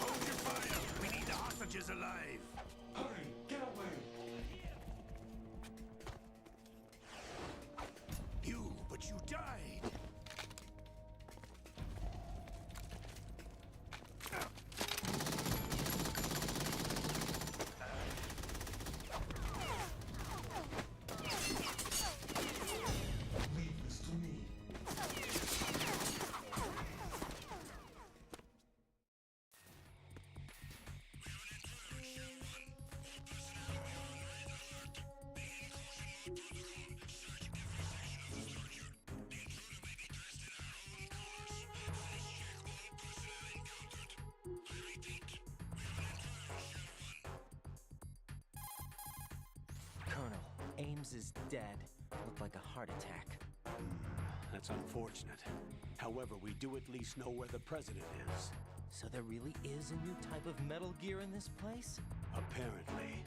Speaker 10: Hold your fire. We need the hostages alive.
Speaker 6: Hurry, get away!
Speaker 10: You, but you died.
Speaker 6: Leave this to me.
Speaker 3: Colonel, Ames is dead. Looked like a heart attack.
Speaker 2: That's unfortunate. However, we do at least know where the President is.
Speaker 3: So there really is a new type of Metal Gear in this place?
Speaker 2: Apparently.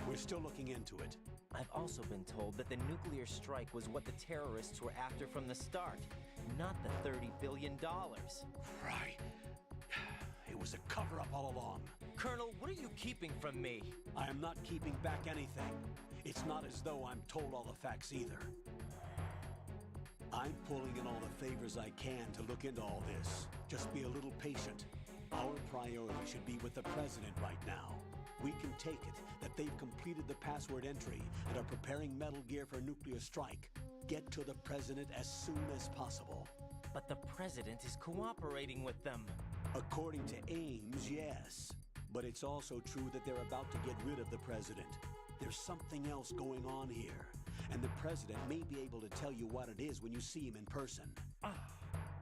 Speaker 2: We're still looking into it.
Speaker 3: I've also been told that the nuclear strike was what the terrorists were after from the start, not the $30 billion.
Speaker 2: Right. It was a cover-up all along.
Speaker 3: Colonel, what are you keeping from me?
Speaker 2: I am not keeping back anything. It's not as though I'm told all the facts either. I'm pulling in all the favors I can to look into all this. Just be a little patient. Our priority should be with the President right now. We can take it that they've completed the password entry and are preparing Metal Gear for nuclear strike. Get to the President as soon as possible.
Speaker 3: But the President is cooperating with them.
Speaker 2: According to Ames, yes. But it's also true that they're about to get rid of the President. There's something else going on here. And the President may be able to tell you what it is when you see him in person.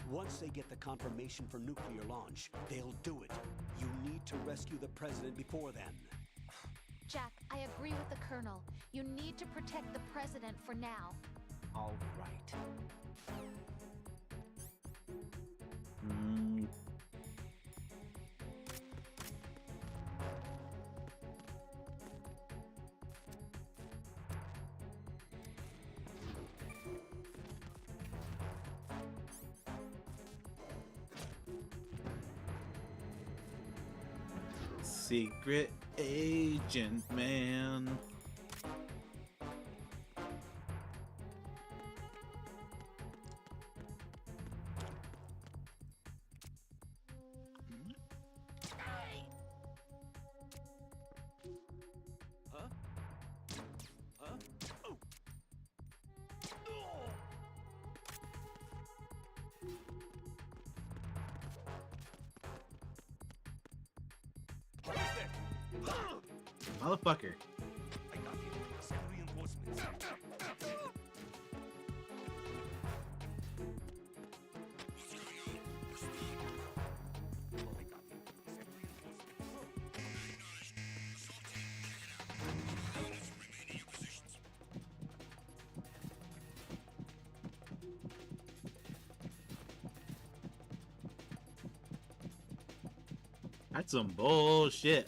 Speaker 2: Once they get the confirmation for nuclear launch, they'll do it. You need to rescue the President before then.
Speaker 5: Jack, I agree with the Colonel. You need to protect the President for now.
Speaker 3: All right.
Speaker 1: Secret agent man. Motherfucker. That's some bullshit.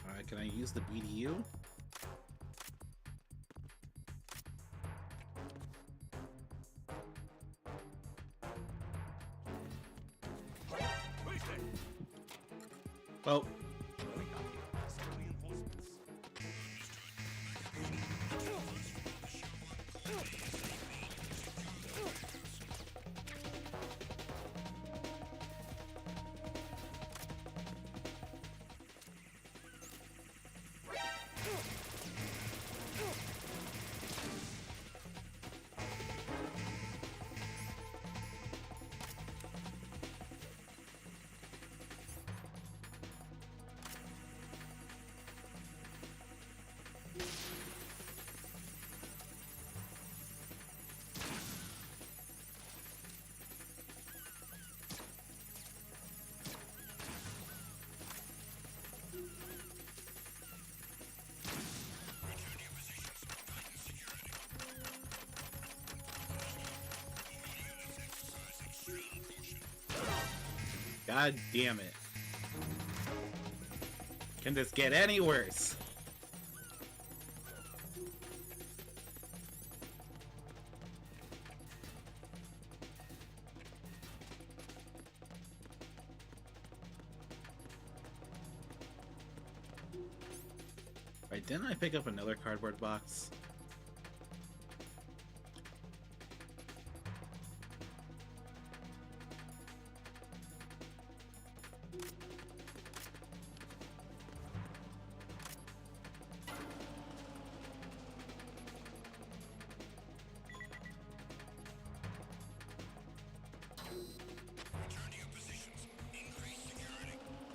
Speaker 1: Alright, can I use the BDU? Oh. God damn it. Can this get any worse? Right, didn't I pick up another cardboard box?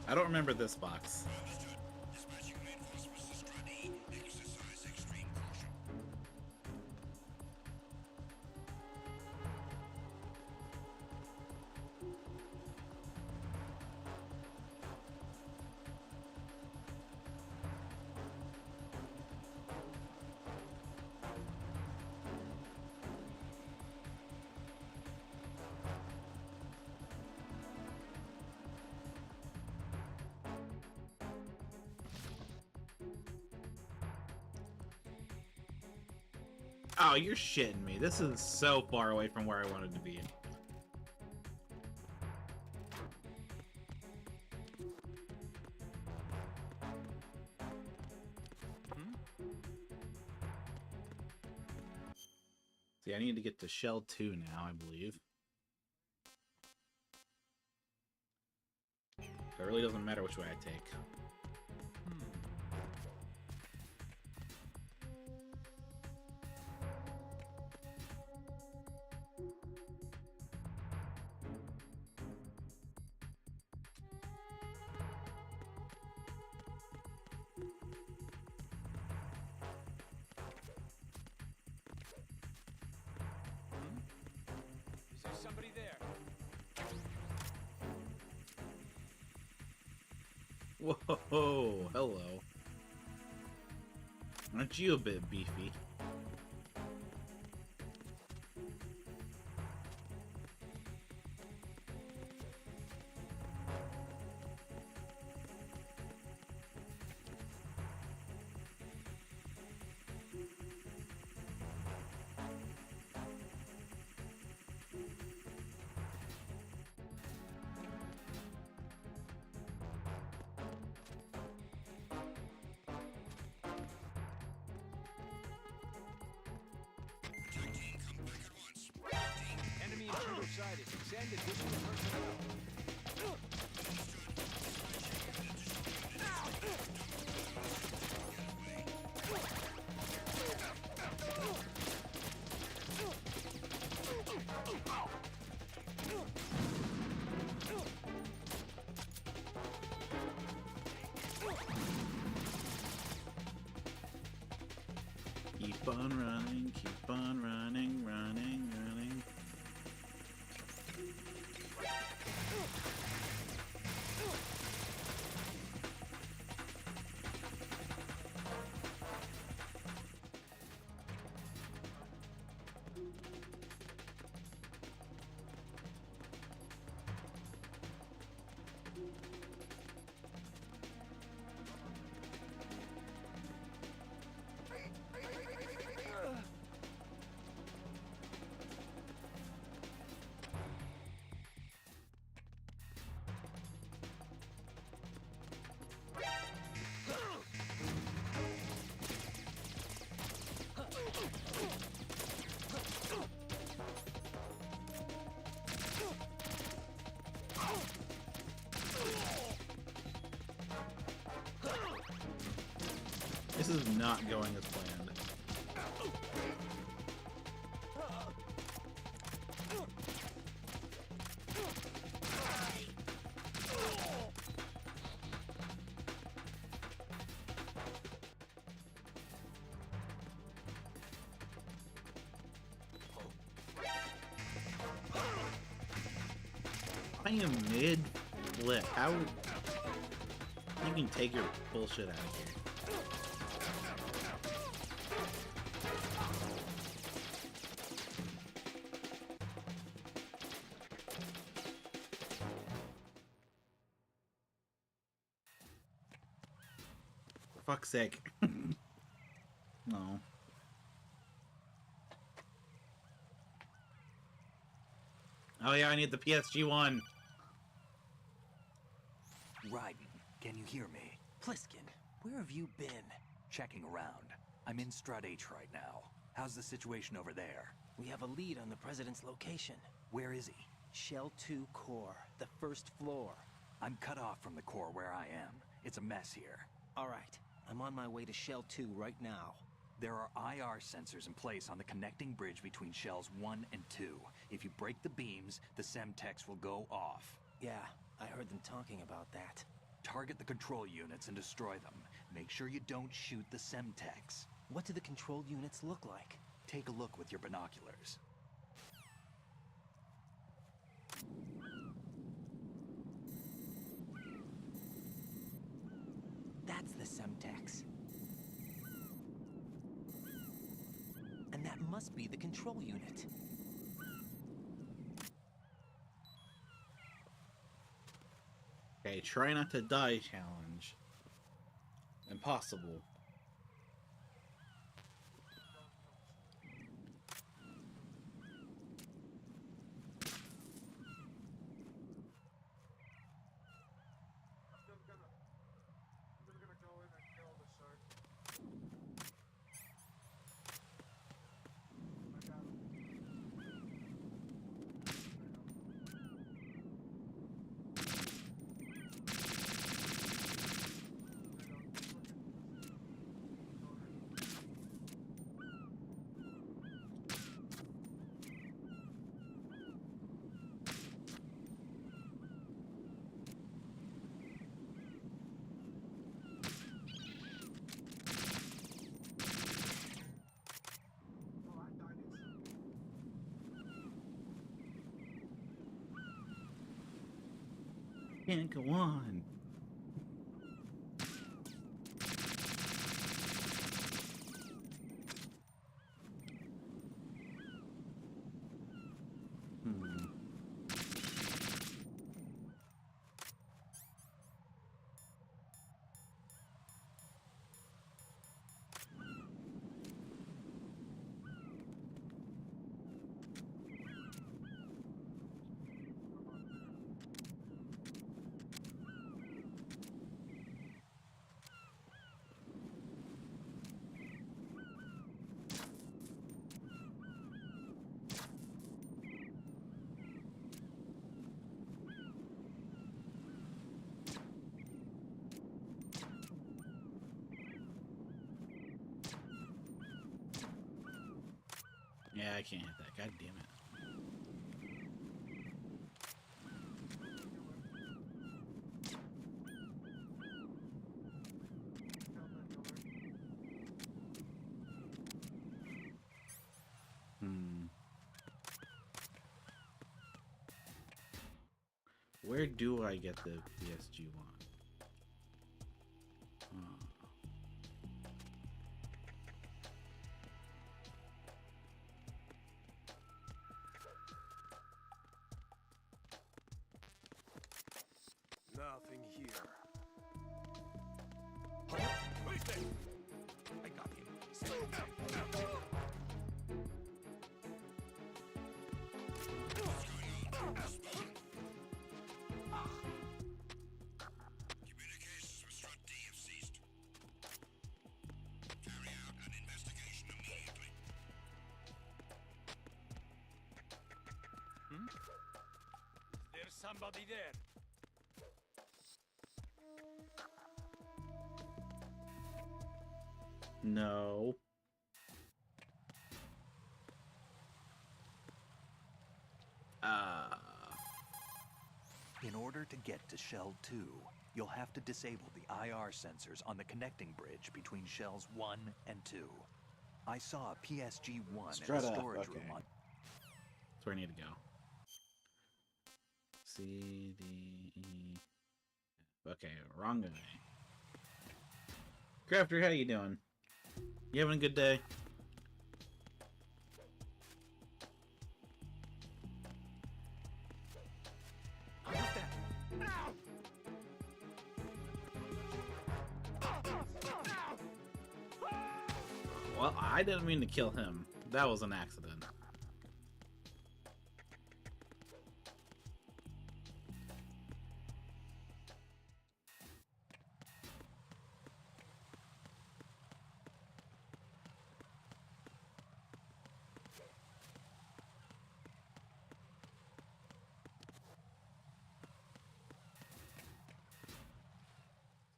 Speaker 1: I don't remember this box. Oh, you're shitting me. This is so far away from where I wanted to be. See, I need to get to Shell 2 now, I believe. It really doesn't matter which way I take. Whoa, hello. Aren't you a bit beefy?
Speaker 14: Enemy intruder sighted. Send additional personnel.
Speaker 1: Keep on running, keep on running, running, running. This is not going as planned. I am mid-flip. How... You can take your bullshit out of here. For fuck's sake. No. Oh yeah, I need the PSG one.
Speaker 4: Raiden, can you hear me?
Speaker 3: Pliskin, where have you been?
Speaker 4: Checking around. I'm in Strut H right now. How's the situation over there?
Speaker 3: We have a lead on the President's location.
Speaker 4: Where is he?
Speaker 3: Shell 2 core, the first floor.
Speaker 4: I'm cut off from the core where I am. It's a mess here.
Speaker 3: All right, I'm on my way to Shell 2 right now.
Speaker 4: There are IR sensors in place on the connecting bridge between Shells 1 and 2. If you break the beams, the Semtex will go off.
Speaker 3: Yeah, I heard them talking about that.
Speaker 4: Target the control units and destroy them. Make sure you don't shoot the Semtex.
Speaker 3: What do the control units look like?
Speaker 4: Take a look with your binoculars.
Speaker 3: That's the Semtex. And that must be the control unit.
Speaker 1: Okay, try not to die challenge. Impossible. Can't go on. Yeah, I can't hit that. God damn it. Where do I get the PSG one?
Speaker 9: Nothing here. Who's there? I got him.
Speaker 15: Communications with Strut D have ceased. Carry out an investigation immediately.
Speaker 9: There's somebody there.
Speaker 1: No.
Speaker 4: In order to get to Shell 2, you'll have to disable the IR sensors on the connecting bridge between Shells 1 and 2. I saw a PSG-1 in a storage room on...
Speaker 1: That's where I need to go. C, D, E... Okay, wrong guy. Crafter, how you doing? You having a good day? Well, I didn't mean to kill him. That was an accident.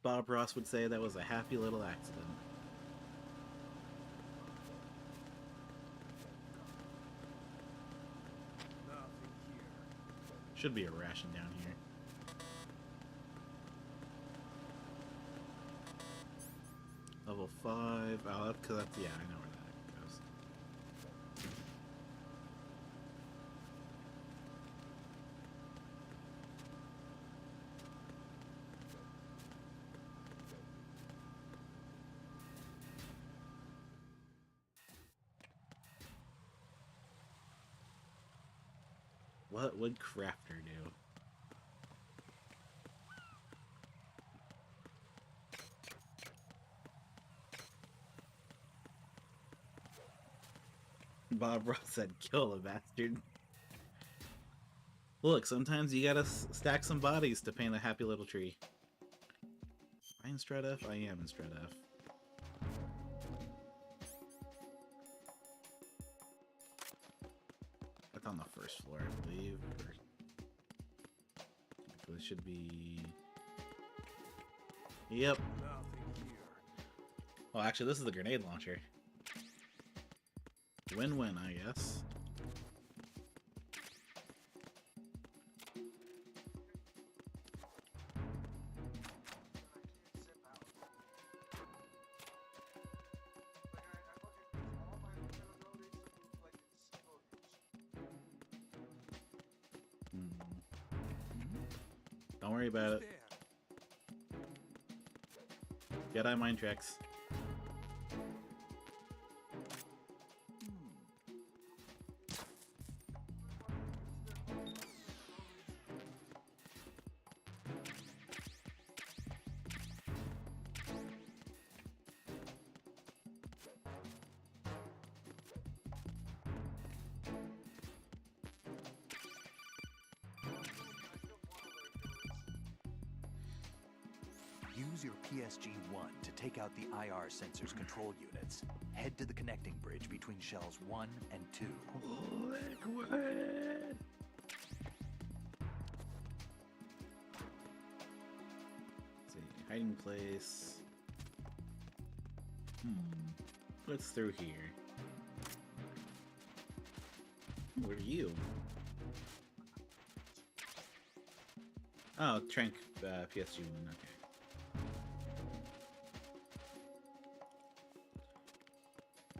Speaker 1: Bob Ross would say that was a happy little accident. Should be a ration down here. Level 5. Oh, that's because that's... Yeah, I know where that goes. What would Crafter do? Bob Ross said, kill a bastard. Look, sometimes you gotta stack some bodies to paint a happy little tree. Am I in Strat F? I am in Strat F. That's on the first floor, I believe. Or... It should be... Yep. Well, actually, this is the grenade launcher. Win-win, I guess. Don't worry about it. Jedi mind tricks.
Speaker 4: Use your PSG-1 to take out the IR sensors control units. Head to the connecting bridge between Shells 1 and 2.
Speaker 1: Liquid! Let's see, hiding place. What's through here? What are you? Oh, Trank PSG one. Okay.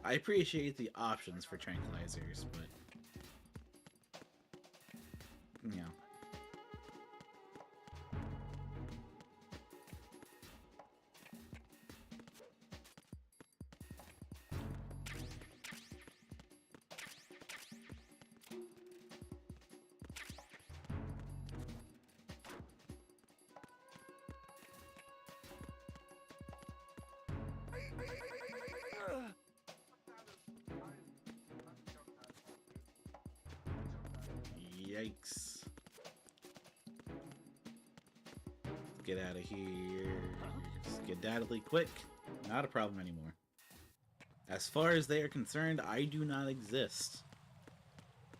Speaker 1: I appreciate the options for tranquilizers, but yeah. Yikes. Let's get out of here. Skedaddly quick. Not a problem anymore. As far as they are concerned, I do not exist.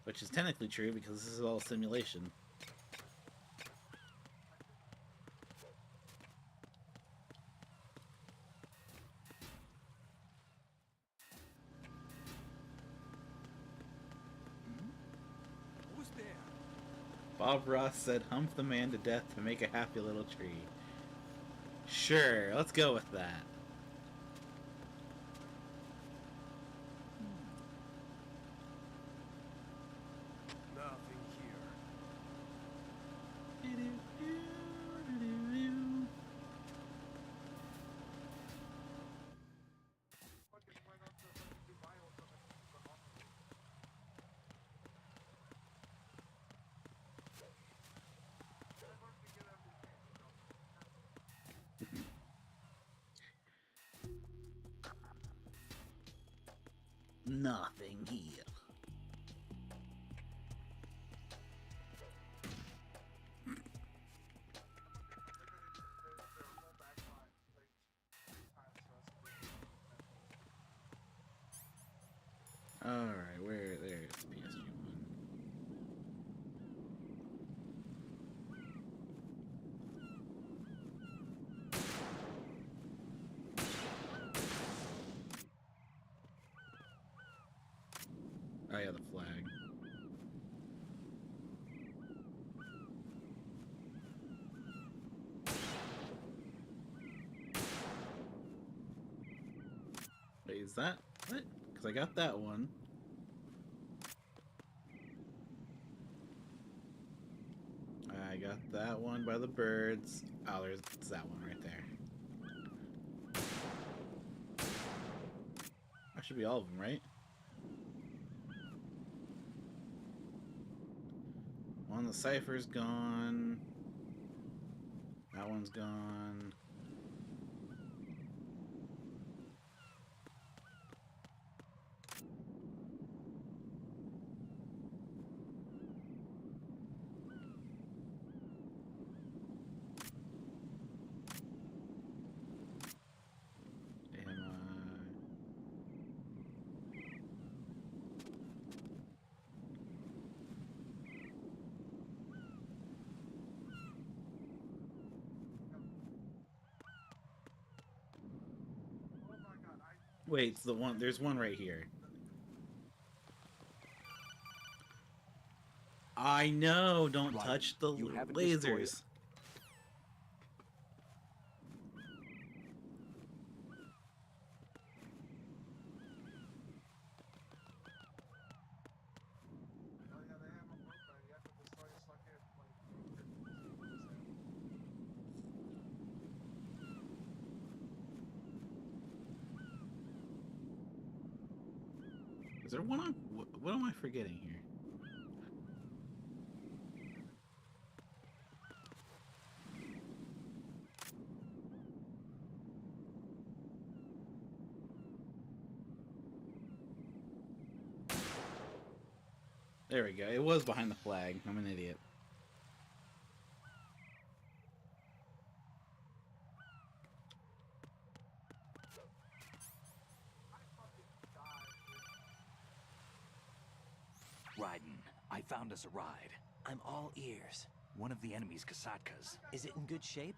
Speaker 1: Which is technically true because this is all simulation. Bob Ross said, "Hump the man to death to make a happy little tree." Sure, let's go with that.
Speaker 9: Nothing here.
Speaker 1: Nothing here. Alright, there's the PSG one. Oh yeah, the flag. Wait, is that what? Because I got that one. I got that one by the birds. Oh, there's that one right there. That should be all of them, right? One, the cipher's gone. That one's gone. Wait, it's the one. There's one right here. I know. Don't touch the lasers. Is there one on... What am I forgetting here? There we go. It was behind the flag. I'm an idiot.
Speaker 4: Raiden, I found us a ride.
Speaker 3: I'm all ears.
Speaker 4: One of the enemy's Kasatkas.
Speaker 3: Is it in good shape?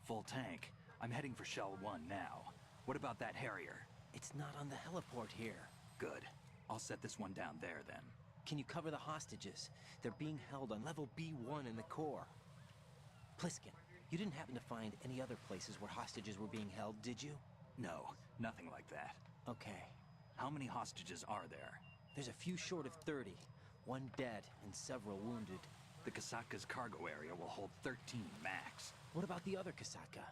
Speaker 4: Full tank. I'm heading for Shell 1 now. What about that Harrier?
Speaker 3: It's not on the heliport here.
Speaker 4: Good. I'll set this one down there then.
Speaker 3: Can you cover the hostages? They're being held on level B1 in the core. Pliskin, you didn't happen to find any other places where hostages were being held, did you?
Speaker 4: No, nothing like that.
Speaker 3: Okay.
Speaker 4: How many hostages are there?
Speaker 3: There's a few short of 30. One dead and several wounded.
Speaker 4: The Kasatka's cargo area will hold 13 max.
Speaker 3: What about the other Kasatka?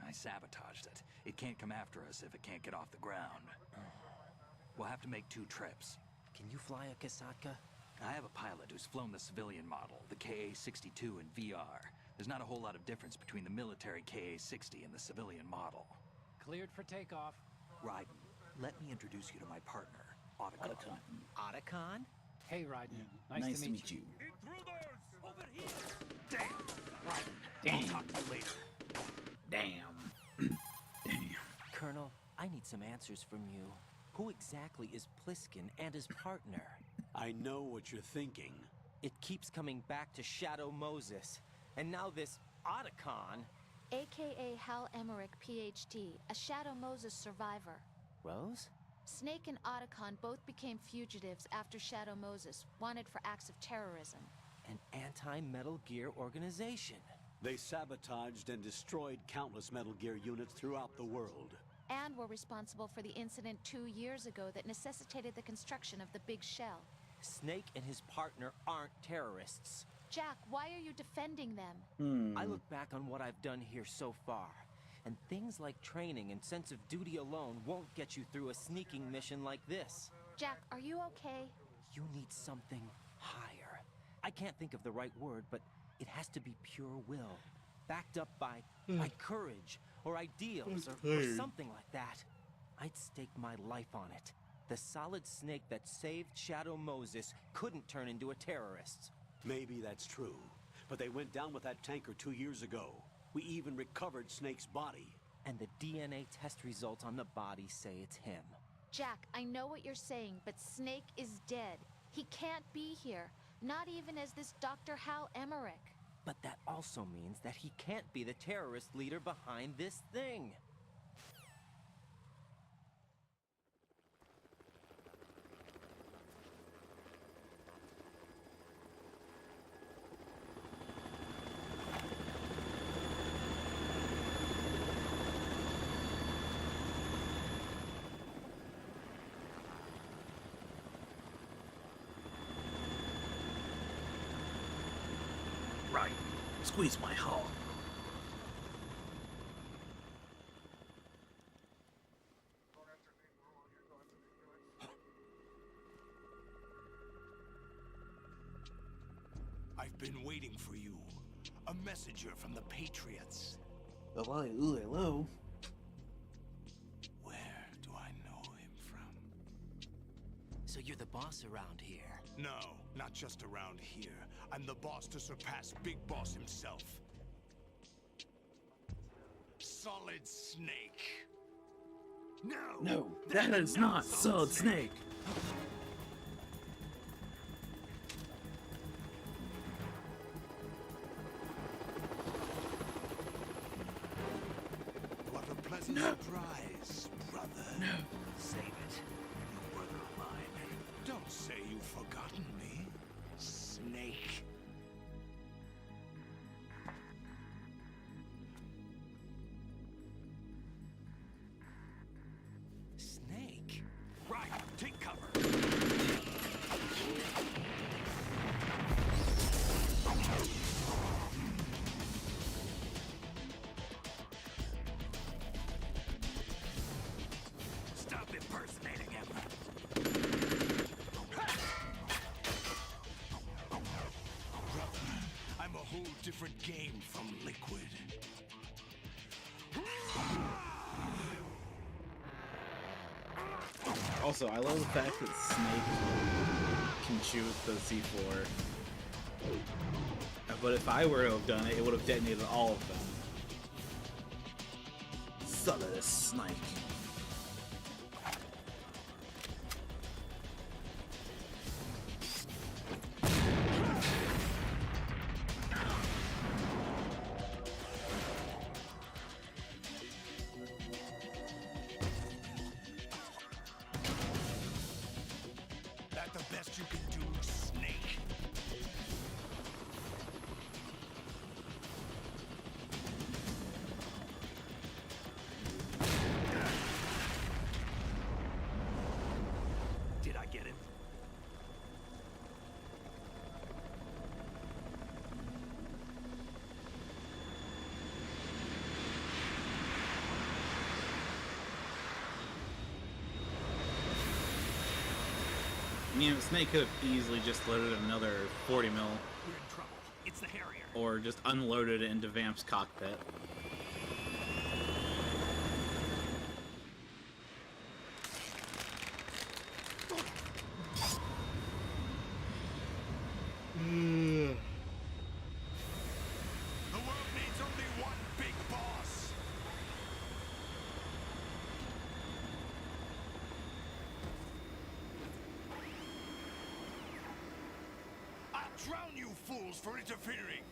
Speaker 4: I sabotaged it. It can't come after us if it can't get off the ground. We'll have to make 2 trips.
Speaker 3: Can you fly a Kasatka?
Speaker 4: I have a pilot who's flown the civilian model, the KA-62 in VR. There's not a whole lot of difference between the military KA-60 and the civilian model.
Speaker 14: Cleared for takeoff.
Speaker 4: Raiden, let me introduce you to my partner, Otacon.
Speaker 3: Otacon?
Speaker 14: Hey, Raiden.
Speaker 13: Nice to meet you.
Speaker 9: Intruders! Over here!
Speaker 4: Damn! Raiden,
Speaker 13: Damn.
Speaker 4: I'll talk to you later.
Speaker 13: Damn. Damn.
Speaker 3: Colonel, I need some answers from you. Who exactly is Pliskin and his partner?
Speaker 2: I know what you're thinking.
Speaker 3: It keeps coming back to Shadow Moses. And now this Otacon.
Speaker 5: AKA Hal Emmerich, PhD, a Shadow Moses survivor.
Speaker 3: Rose?
Speaker 5: Snake and Otacon both became fugitives after Shadow Moses, wanted for acts of terrorism.
Speaker 3: An anti-Metal Gear organization.
Speaker 2: They sabotaged and destroyed countless Metal Gear units throughout the world.
Speaker 5: And were responsible for the incident 2 years ago that necessitated the construction of the Big Shell.
Speaker 3: Snake and his partner aren't terrorists.
Speaker 5: Jack, why are you defending them?
Speaker 3: I look back on what I've done here so far, and things like training and sense of duty alone won't get you through a sneaking mission like this.
Speaker 5: Jack, are you okay?
Speaker 3: You need something higher. I can't think of the right word, but it has to be pure will, backed up by courage, or ideals, or something like that. I'd stake my life on it. The solid Snake that saved Shadow Moses couldn't turn into a terrorist.
Speaker 2: Maybe that's true, but they went down with that tanker 2 years ago. We even recovered Snake's body.
Speaker 3: And the DNA test results on the body say it's him.
Speaker 5: Jack, I know what you're saying, but Snake is dead. He can't be here, not even as this Dr. Hal Emmerich.
Speaker 3: But that also means that he can't be the terrorist leader behind this thing.
Speaker 13: Right. Squeeze my hull.
Speaker 9: I've been waiting for you. A messenger from the Patriots.
Speaker 13: Oh, well, hello.
Speaker 9: Where do I know him from?
Speaker 3: So you're the boss around here?
Speaker 9: No, not just around here. I'm the boss to surpass Big Boss himself. Solid Snake.
Speaker 13: No, that is not Solid Snake.
Speaker 9: What a pleasant surprise, brother.
Speaker 13: No.
Speaker 9: Save it. You brother of mine. Don't say you've forgotten me, Snake.
Speaker 3: Snake?
Speaker 4: Right, take cover. Stop impersonating him.
Speaker 9: Brother, I'm a whole different game from Liquid.
Speaker 1: Also, I love the fact that Snake can shoot the C4. But if I were to have done it, it would have detonated all of them.
Speaker 13: Solid Snake.
Speaker 9: At the best you can do, Snake?
Speaker 4: Did I get it?
Speaker 1: You know, Snake could have easily just loaded another 40 mil,
Speaker 4: We're in trouble. It's the Harrier.
Speaker 1: or just unloaded it into Vamp's cockpit.
Speaker 9: The world needs only one big boss. I'll drown you fools for interfering.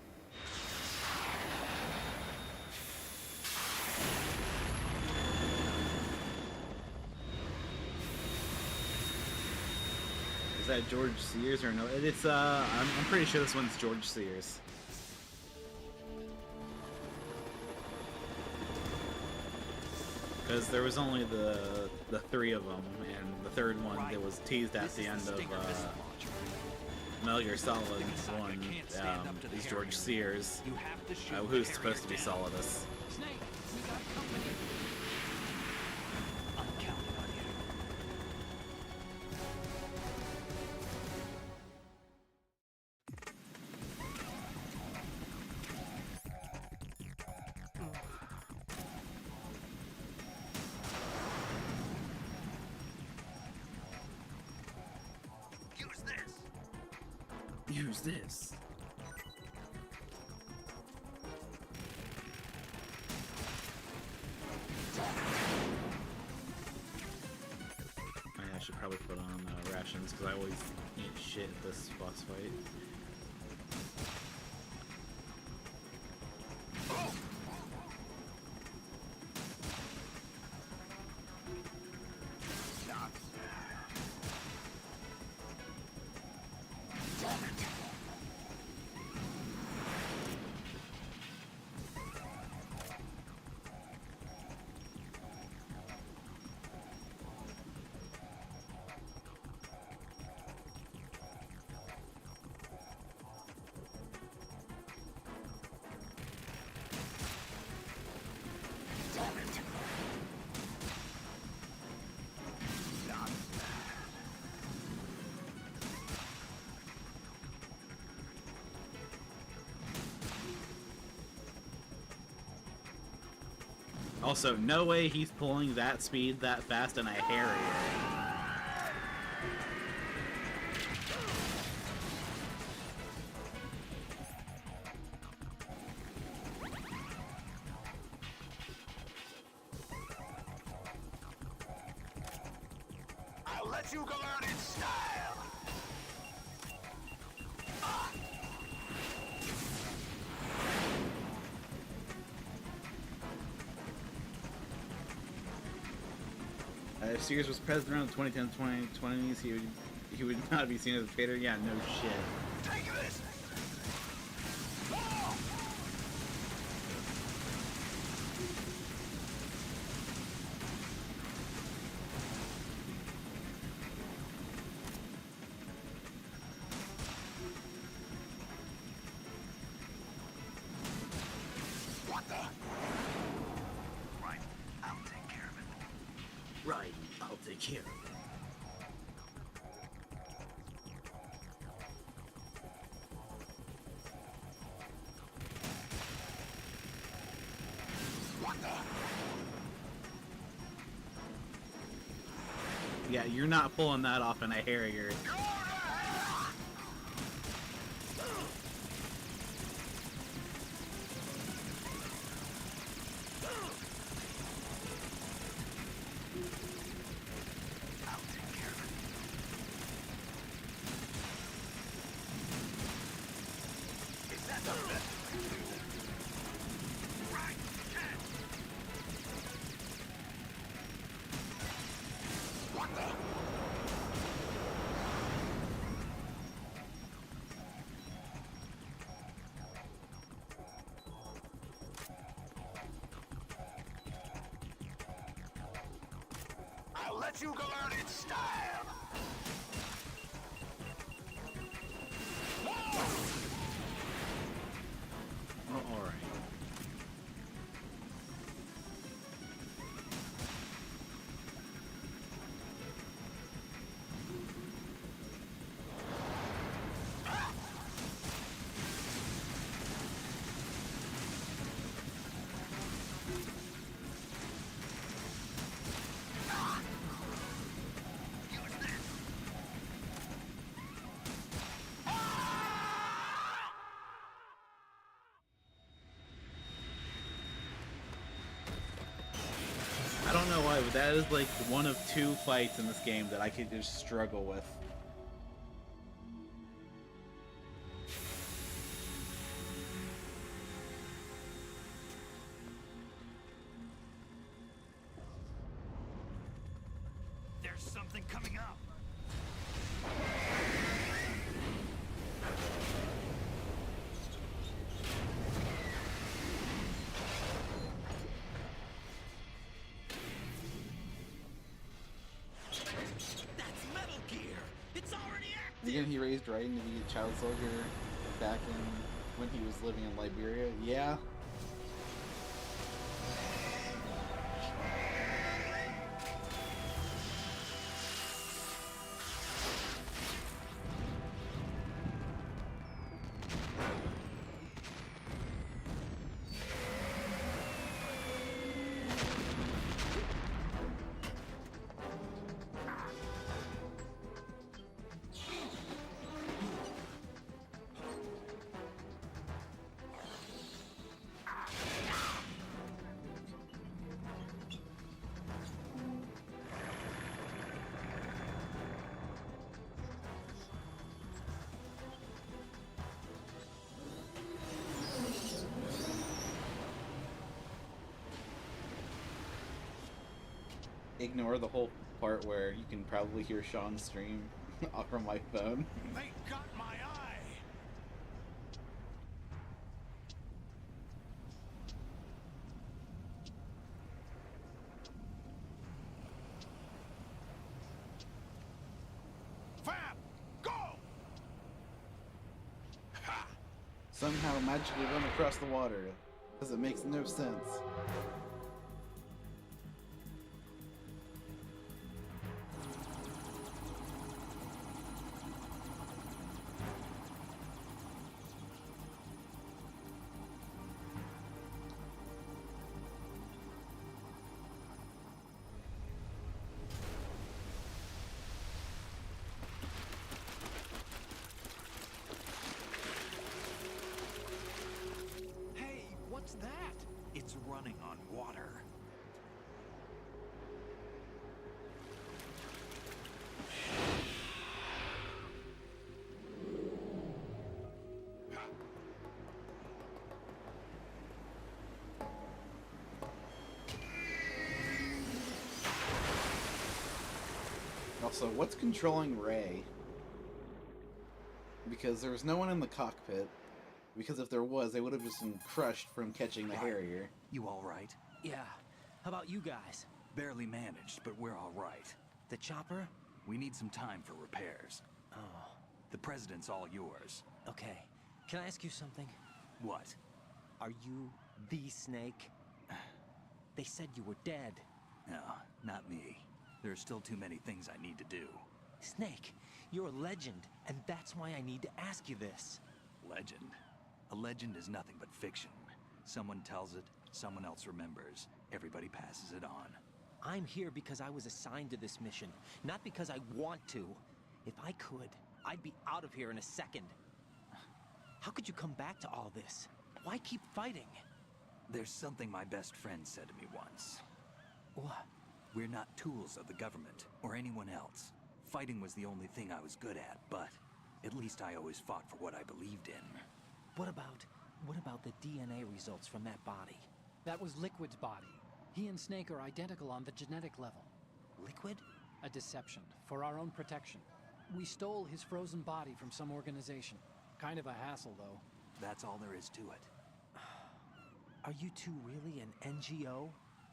Speaker 1: Is that George Sears or no? It's I'm pretty sure this one's George Sears. Because there was only the three of them, and the third one that was teased at the end of Metal Gear Solid 1 is George Sears, who's supposed to be Solidus.
Speaker 3: Snake, we got company.
Speaker 4: I'm counting on you.
Speaker 9: Use this.
Speaker 13: Use this.
Speaker 1: I should probably put on rations because I always eat shit at this boss fight. Also, no way he's pulling that speed that fast in a Harrier.
Speaker 9: I'll let you go out in style.
Speaker 1: If Sears was president around the 2010s, 2020s, he would not be seen as a traitor. Yeah, no shit.
Speaker 9: Take this. What the?
Speaker 10: Right, I'll take care of it.
Speaker 13: Right, I'll take care of it.
Speaker 9: What the?
Speaker 1: Yeah, you're not pulling that off in a Harrier.
Speaker 10: I'll take care of it.
Speaker 9: Is that the best you can do? Right, can. What the?
Speaker 10: let you go out in style!
Speaker 1: Oh, all right. I don't know why, but that is like one of 2 fights in this game that I could just struggle with.
Speaker 10: There's something coming up.
Speaker 3: That's Metal Gear! It's already active!
Speaker 1: Again, he raised Raiden to be a child soldier back in when he was living in Liberia. Yeah. Ignore the whole part where you can probably hear Sean's stream from my phone.
Speaker 9: They got my eye! Fab! Go! Ha!
Speaker 1: Somehow magically run across the water, because it makes no sense.
Speaker 4: Hey, what's that? It's running on water.
Speaker 1: Also, what's controlling Ray? Because there was no one in the cockpit. Because if there was, they would have just been crushed from catching the Harrier.
Speaker 4: You all right?
Speaker 3: Yeah. How about you guys?
Speaker 4: Barely managed, but we're all right.
Speaker 3: The chopper?
Speaker 4: We need some time for repairs.
Speaker 3: Oh.
Speaker 4: The president's all yours.
Speaker 3: Okay. Can I ask you something?
Speaker 4: What?
Speaker 3: Are you the Snake? They said you were dead.
Speaker 4: No, not me. There are still too many things I need to do.
Speaker 3: Snake, you're a legend, and that's why I need to ask you this.
Speaker 4: Legend? A legend is nothing but fiction. Someone tells it, someone else remembers. Everybody passes it on.
Speaker 3: I'm here because I was assigned to this mission, not because I want to. If I could, I'd be out of here in a second. How could you come back to all this? Why keep fighting?
Speaker 4: There's something my best friend said to me once.
Speaker 3: What?
Speaker 4: We're not tools of the government, or anyone else. Fighting was the only thing I was good at, but at least I always fought for what I believed in.
Speaker 3: What about the DNA results from that body?
Speaker 16: That was Liquid's body. He and Snake are identical on the genetic level.
Speaker 3: Liquid?
Speaker 16: A deception, for our own protection. We stole his frozen body from some organization. Kind of a hassle, though.
Speaker 4: That's all there is to it.
Speaker 3: Are you two really an NGO?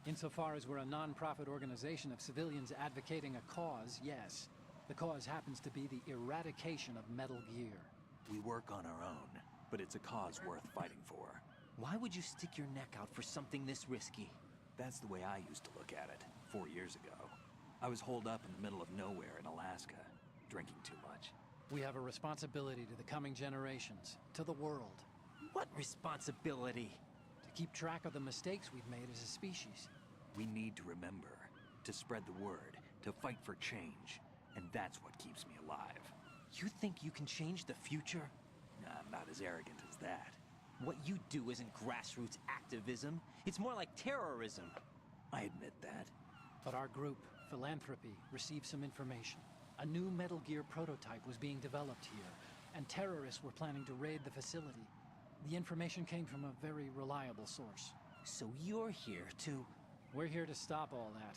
Speaker 16: Insofar as we're a non-profit organization of civilians advocating a cause, yes. The cause happens to be the eradication of Metal Gear.
Speaker 4: We work on our own, but it's a cause worth fighting for.
Speaker 3: Why would you stick your neck out for something this risky?
Speaker 4: That's the way I used to look at it, 4 years ago. I was holed up in the middle of nowhere in Alaska, drinking too much.
Speaker 16: We have a responsibility to the coming generations, to the world.
Speaker 3: What responsibility?
Speaker 16: To keep track of the mistakes we've made as a species.
Speaker 4: We need to remember, to spread the word, to fight for change, and that's what keeps me alive.
Speaker 3: You think you can change the future?
Speaker 4: I'm not as arrogant as that.
Speaker 3: What you do isn't grassroots activism. It's more like terrorism.
Speaker 4: I admit that.
Speaker 16: But our group, Philanthropy, received some information. A new Metal Gear prototype was being developed here, and terrorists were planning to raid the facility. The information came from a very reliable source.
Speaker 3: So you're here to...
Speaker 16: We're here to stop all that.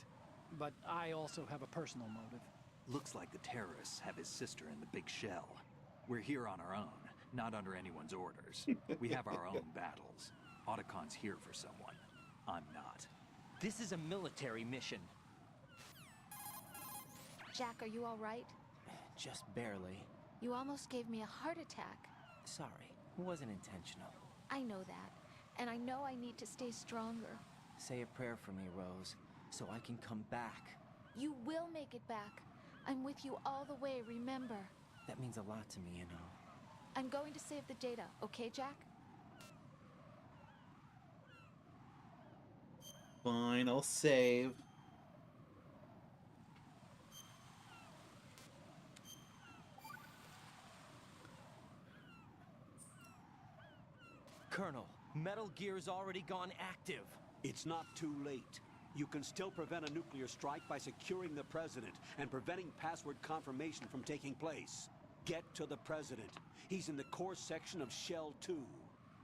Speaker 16: But I also have a personal motive.
Speaker 4: Looks like the terrorists have his sister in the big shell. We're here on our own, not under anyone's orders. We have our own battles. Otacon's here for someone. I'm not.
Speaker 3: This is a military mission.
Speaker 5: Jack, are you all right?
Speaker 3: Just barely.
Speaker 5: You almost gave me a heart attack.
Speaker 3: Sorry, it wasn't intentional.
Speaker 5: I know that, and I know I need to stay stronger.
Speaker 3: Say a prayer for me, Rose, so I can come back.
Speaker 5: You will make it back. I'm with you all the way, remember?
Speaker 3: That means a lot to me, you know.
Speaker 5: I'm going to save the data, okay, Jack?
Speaker 1: Fine, I'll save.
Speaker 3: Colonel, Metal Gear's already gone active.
Speaker 2: It's not too late. You can still prevent a nuclear strike by securing the President and preventing password confirmation from taking place. Get to the President. He's in the core section of Shell 2.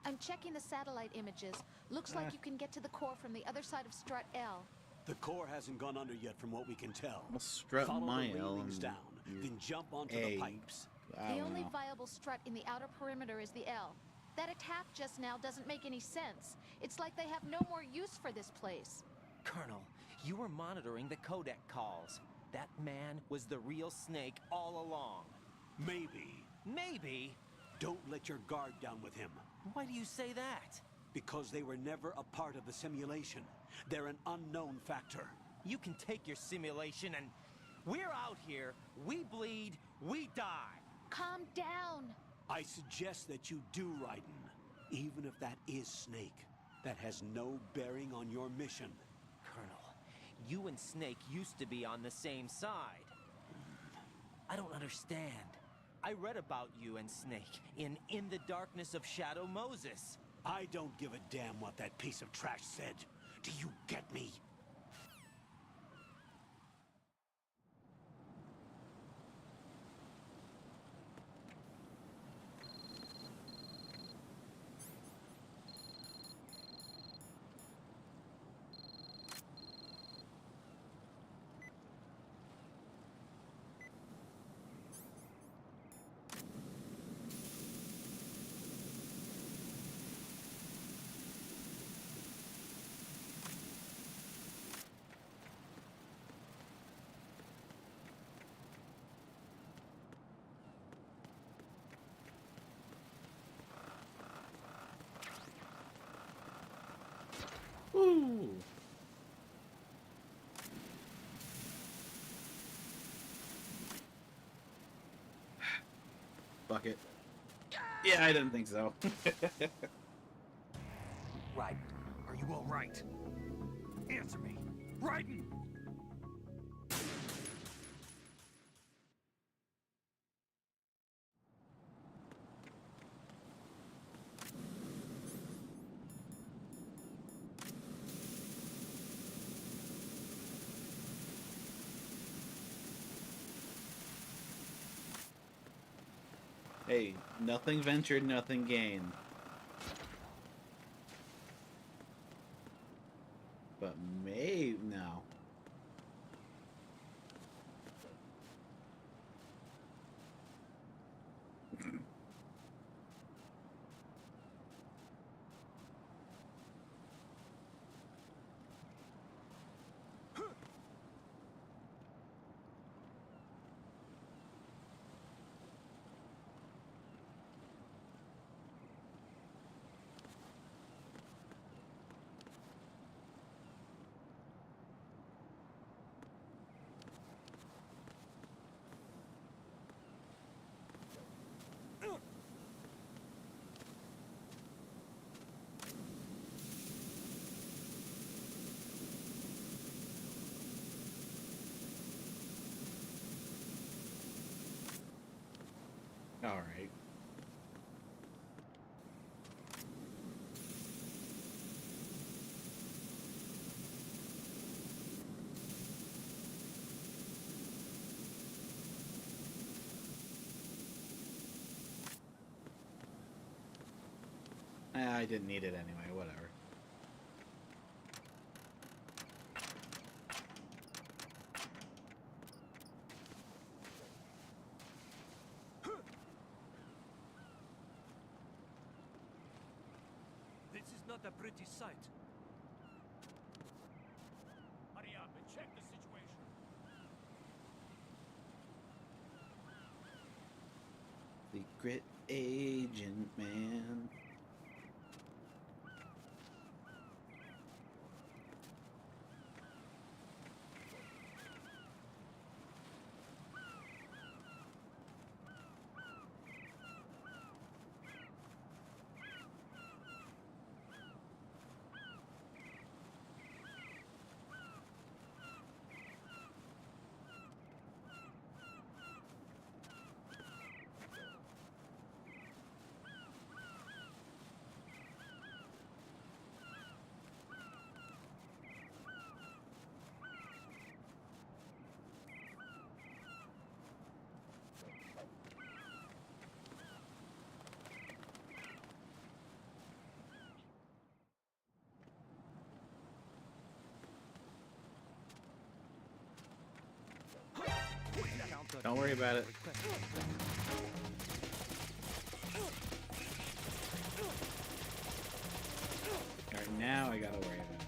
Speaker 5: I'm checking the satellite images. Looks like you can get to the core from the other side of Strut L.
Speaker 2: The core hasn't gone under yet from what we can tell.
Speaker 1: I'll strut
Speaker 2: Follow
Speaker 1: my
Speaker 2: the
Speaker 1: L
Speaker 2: railings
Speaker 1: and
Speaker 2: down, then jump onto the pipes.
Speaker 5: The only viable strut in the outer perimeter is the L. That attack just now doesn't make any sense. It's like they have no more use for this place.
Speaker 3: Colonel, you were monitoring the codec calls. That man was the real Snake all along.
Speaker 2: Maybe.
Speaker 3: Maybe?
Speaker 2: Don't let your guard down with him.
Speaker 3: Why do you say that?
Speaker 2: Because they were never a part of the simulation. They're an unknown factor.
Speaker 3: You can take your simulation and... We're out here, we bleed, we die.
Speaker 5: Calm down.
Speaker 2: I suggest that you do, Raiden. Even if that is Snake. That has no bearing on your mission.
Speaker 3: Colonel, you and Snake used to be on the same side. I don't understand. I read about you and Snake in the Darkness of Shadow Moses.
Speaker 2: I don't give a damn what that piece of trash said. Do you get me?
Speaker 1: Woo! Fuck it. Yeah, I didn't think so.
Speaker 4: Raiden, are you all right? Answer me. Raiden!
Speaker 1: Hey, nothing ventured, nothing gained. But maybe no. All right. I didn't need it anyway, whatever.
Speaker 14: This is not a pretty sight. Hurry up and check the situation.
Speaker 1: Secret agent man. Don't worry about it. Alright, now I gotta worry about it.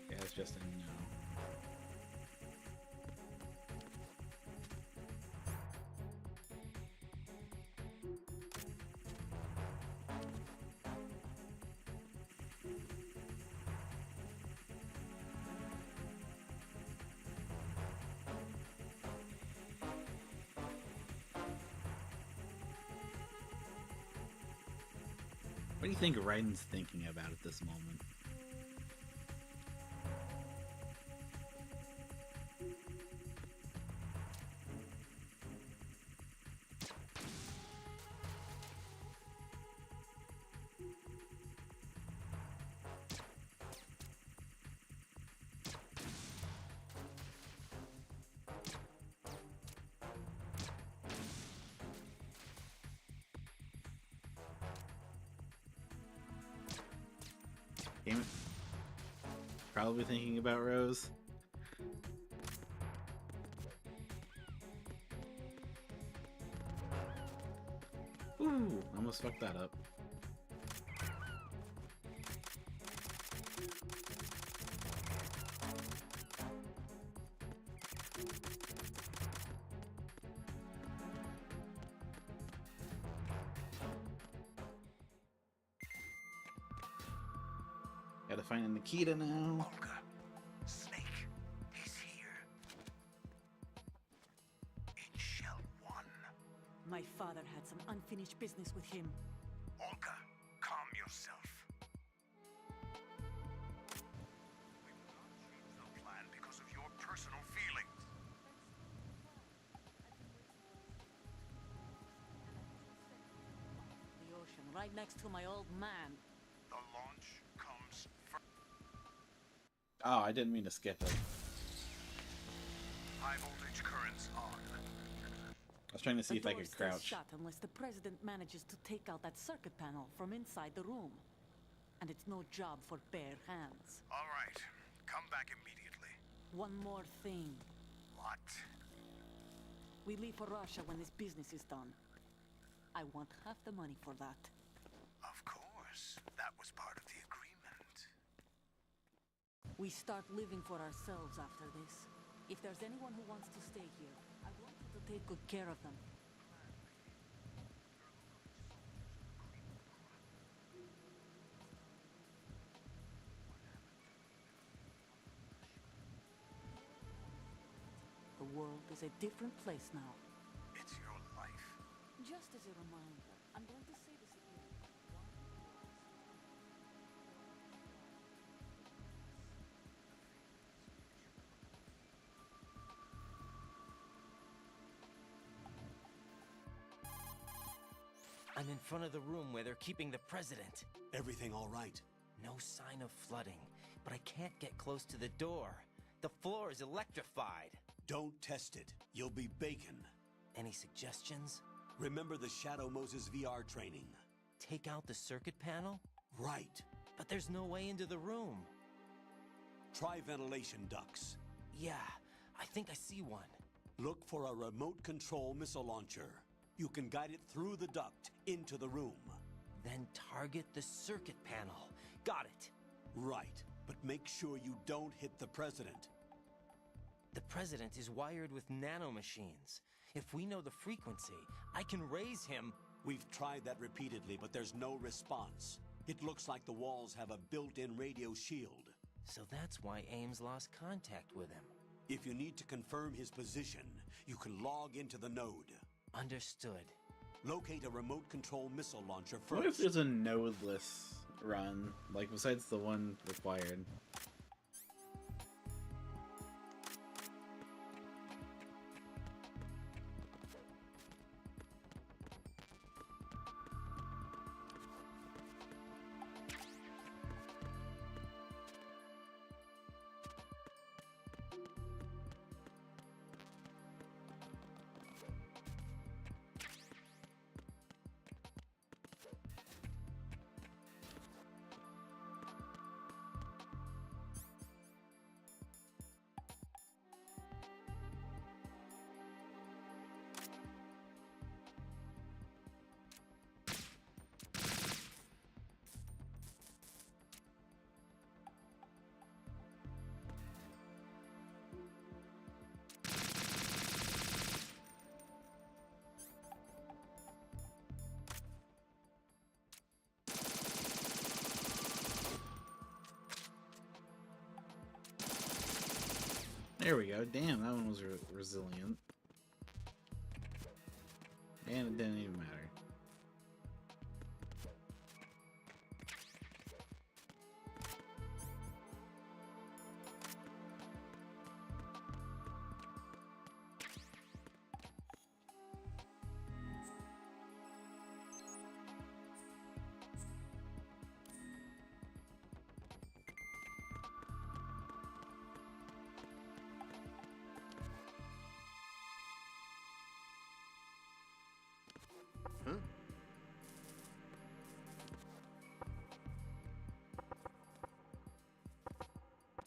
Speaker 1: Yeah, it's just a no. What do you think Raiden's thinking about at this moment? Damn it. Probably thinking about Rose. Ooh, almost fucked that up. Gotta find a Nikita now.
Speaker 10: Olga, Snake, he's here. In Shell 1.
Speaker 12: My father had some unfinished business with him.
Speaker 10: Olga, calm yourself. We will not change the plan because of your personal feelings.
Speaker 12: right next to my old man.
Speaker 9: The launch comes first.
Speaker 1: Oh, I didn't mean to skip it.
Speaker 9: High voltage currents on.
Speaker 1: I was trying to see if I
Speaker 12: door
Speaker 1: could
Speaker 12: stays
Speaker 1: crouch.
Speaker 12: shut unless the president manages to take out that circuit panel from inside the room. And it's no job for bare hands.
Speaker 9: All right. Come back immediately.
Speaker 12: One more thing.
Speaker 9: What?
Speaker 12: We leave for Russia when this business is done. I want half the money for that.
Speaker 9: Of course. That was part of the agreement.
Speaker 12: We start living for ourselves after this. If there's anyone who wants to stay here, I want you to take good care of them. The world is a different place now.
Speaker 9: It's your life.
Speaker 12: Just as a reminder, I'm going to say this again.
Speaker 3: I'm in front of the room where they're keeping the president.
Speaker 2: Everything all right?
Speaker 3: No sign of flooding, but I can't get close to the door. The floor is electrified.
Speaker 2: Don't test it. You'll be bacon.
Speaker 3: Any suggestions?
Speaker 2: Remember the Shadow Moses VR training.
Speaker 3: Take out the circuit panel?
Speaker 2: Right.
Speaker 3: But there's no way into the room.
Speaker 2: Try ventilation ducts.
Speaker 3: Yeah, I think I see one.
Speaker 2: Look for a remote control missile launcher. You can guide it through the duct into the room.
Speaker 3: Then target the circuit panel. Got it.
Speaker 2: Right, but make sure you don't hit the president.
Speaker 3: The president is wired with nanomachines. If we know the frequency, I can raise him.
Speaker 2: We've tried that repeatedly, but there's no response. It looks like the walls have a built-in radio shield.
Speaker 3: So that's why Ames lost contact with him.
Speaker 2: If you need to confirm his position, you can log into the node.
Speaker 3: Understood.
Speaker 2: Locate a remote control missile launcher first.
Speaker 1: What if there's a nodeless run, like besides the one required? There we go. Damn, that one was resilient. And it didn't even matter.
Speaker 10: Huh?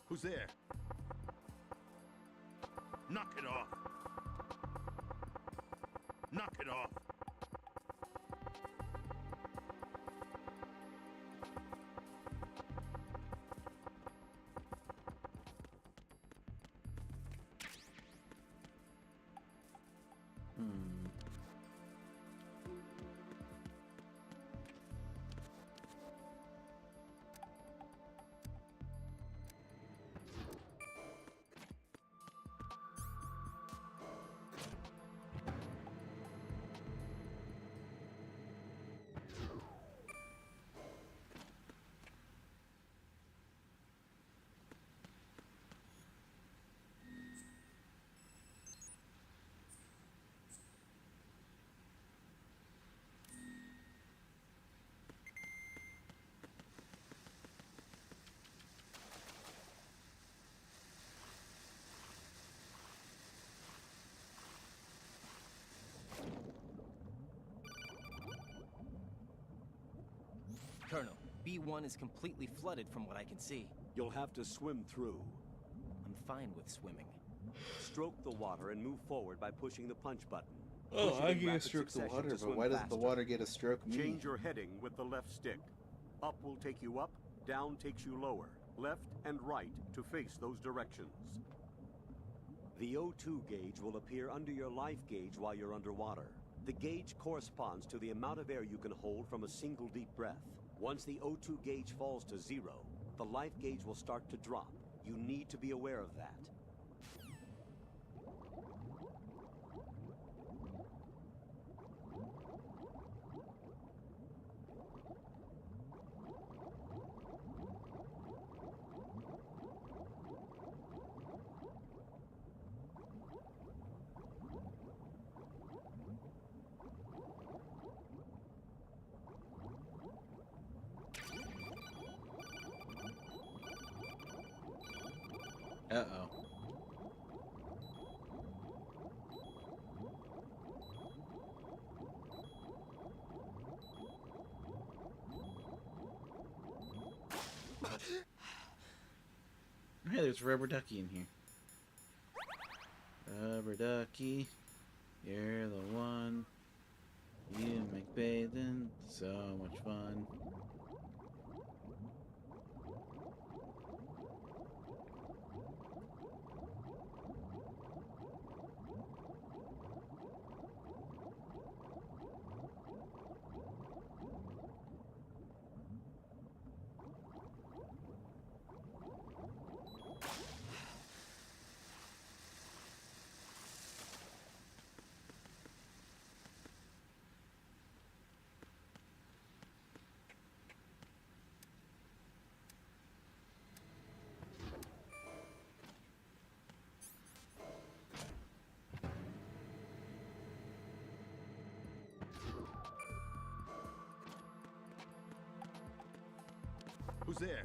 Speaker 10: Who's there? Knock it off. Knock it off.
Speaker 3: Colonel, B1 is completely flooded from what I can see.
Speaker 2: You'll have to swim through.
Speaker 3: I'm fine with swimming.
Speaker 2: Stroke the water and move forward by pushing the punch button.
Speaker 1: Oh,
Speaker 2: Push it
Speaker 1: I
Speaker 2: in
Speaker 1: can
Speaker 2: rapid
Speaker 1: stroke the
Speaker 2: succession
Speaker 1: water,
Speaker 2: to
Speaker 1: but
Speaker 2: swim
Speaker 1: why doesn't the
Speaker 2: faster.
Speaker 1: water get a stroke me?
Speaker 2: Change your heading with the left stick. Up will take you up, down takes you lower. Left and right to face those directions. The O2 gauge will appear under your life gauge while you're underwater. The gauge corresponds to the amount of air you can hold from a single deep breath. Once the O2 gauge falls to 0, the life gauge will start to drop. You need to be aware of that.
Speaker 1: Uh-oh. Hey, there's Rubber Ducky in here. Rubber Ducky, you're the one. You make bathing so much fun.
Speaker 17: Who's there?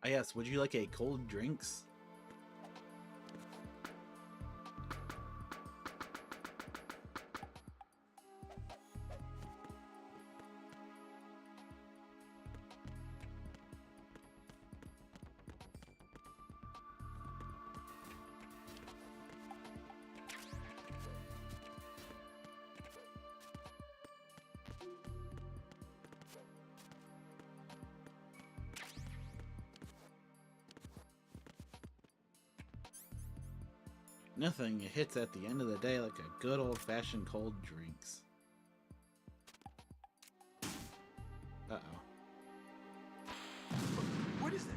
Speaker 1: Yes, would you like a cold drinks? Nothing hits at the end of the day like a good old-fashioned cold drinks. Uh-oh.
Speaker 17: What is that?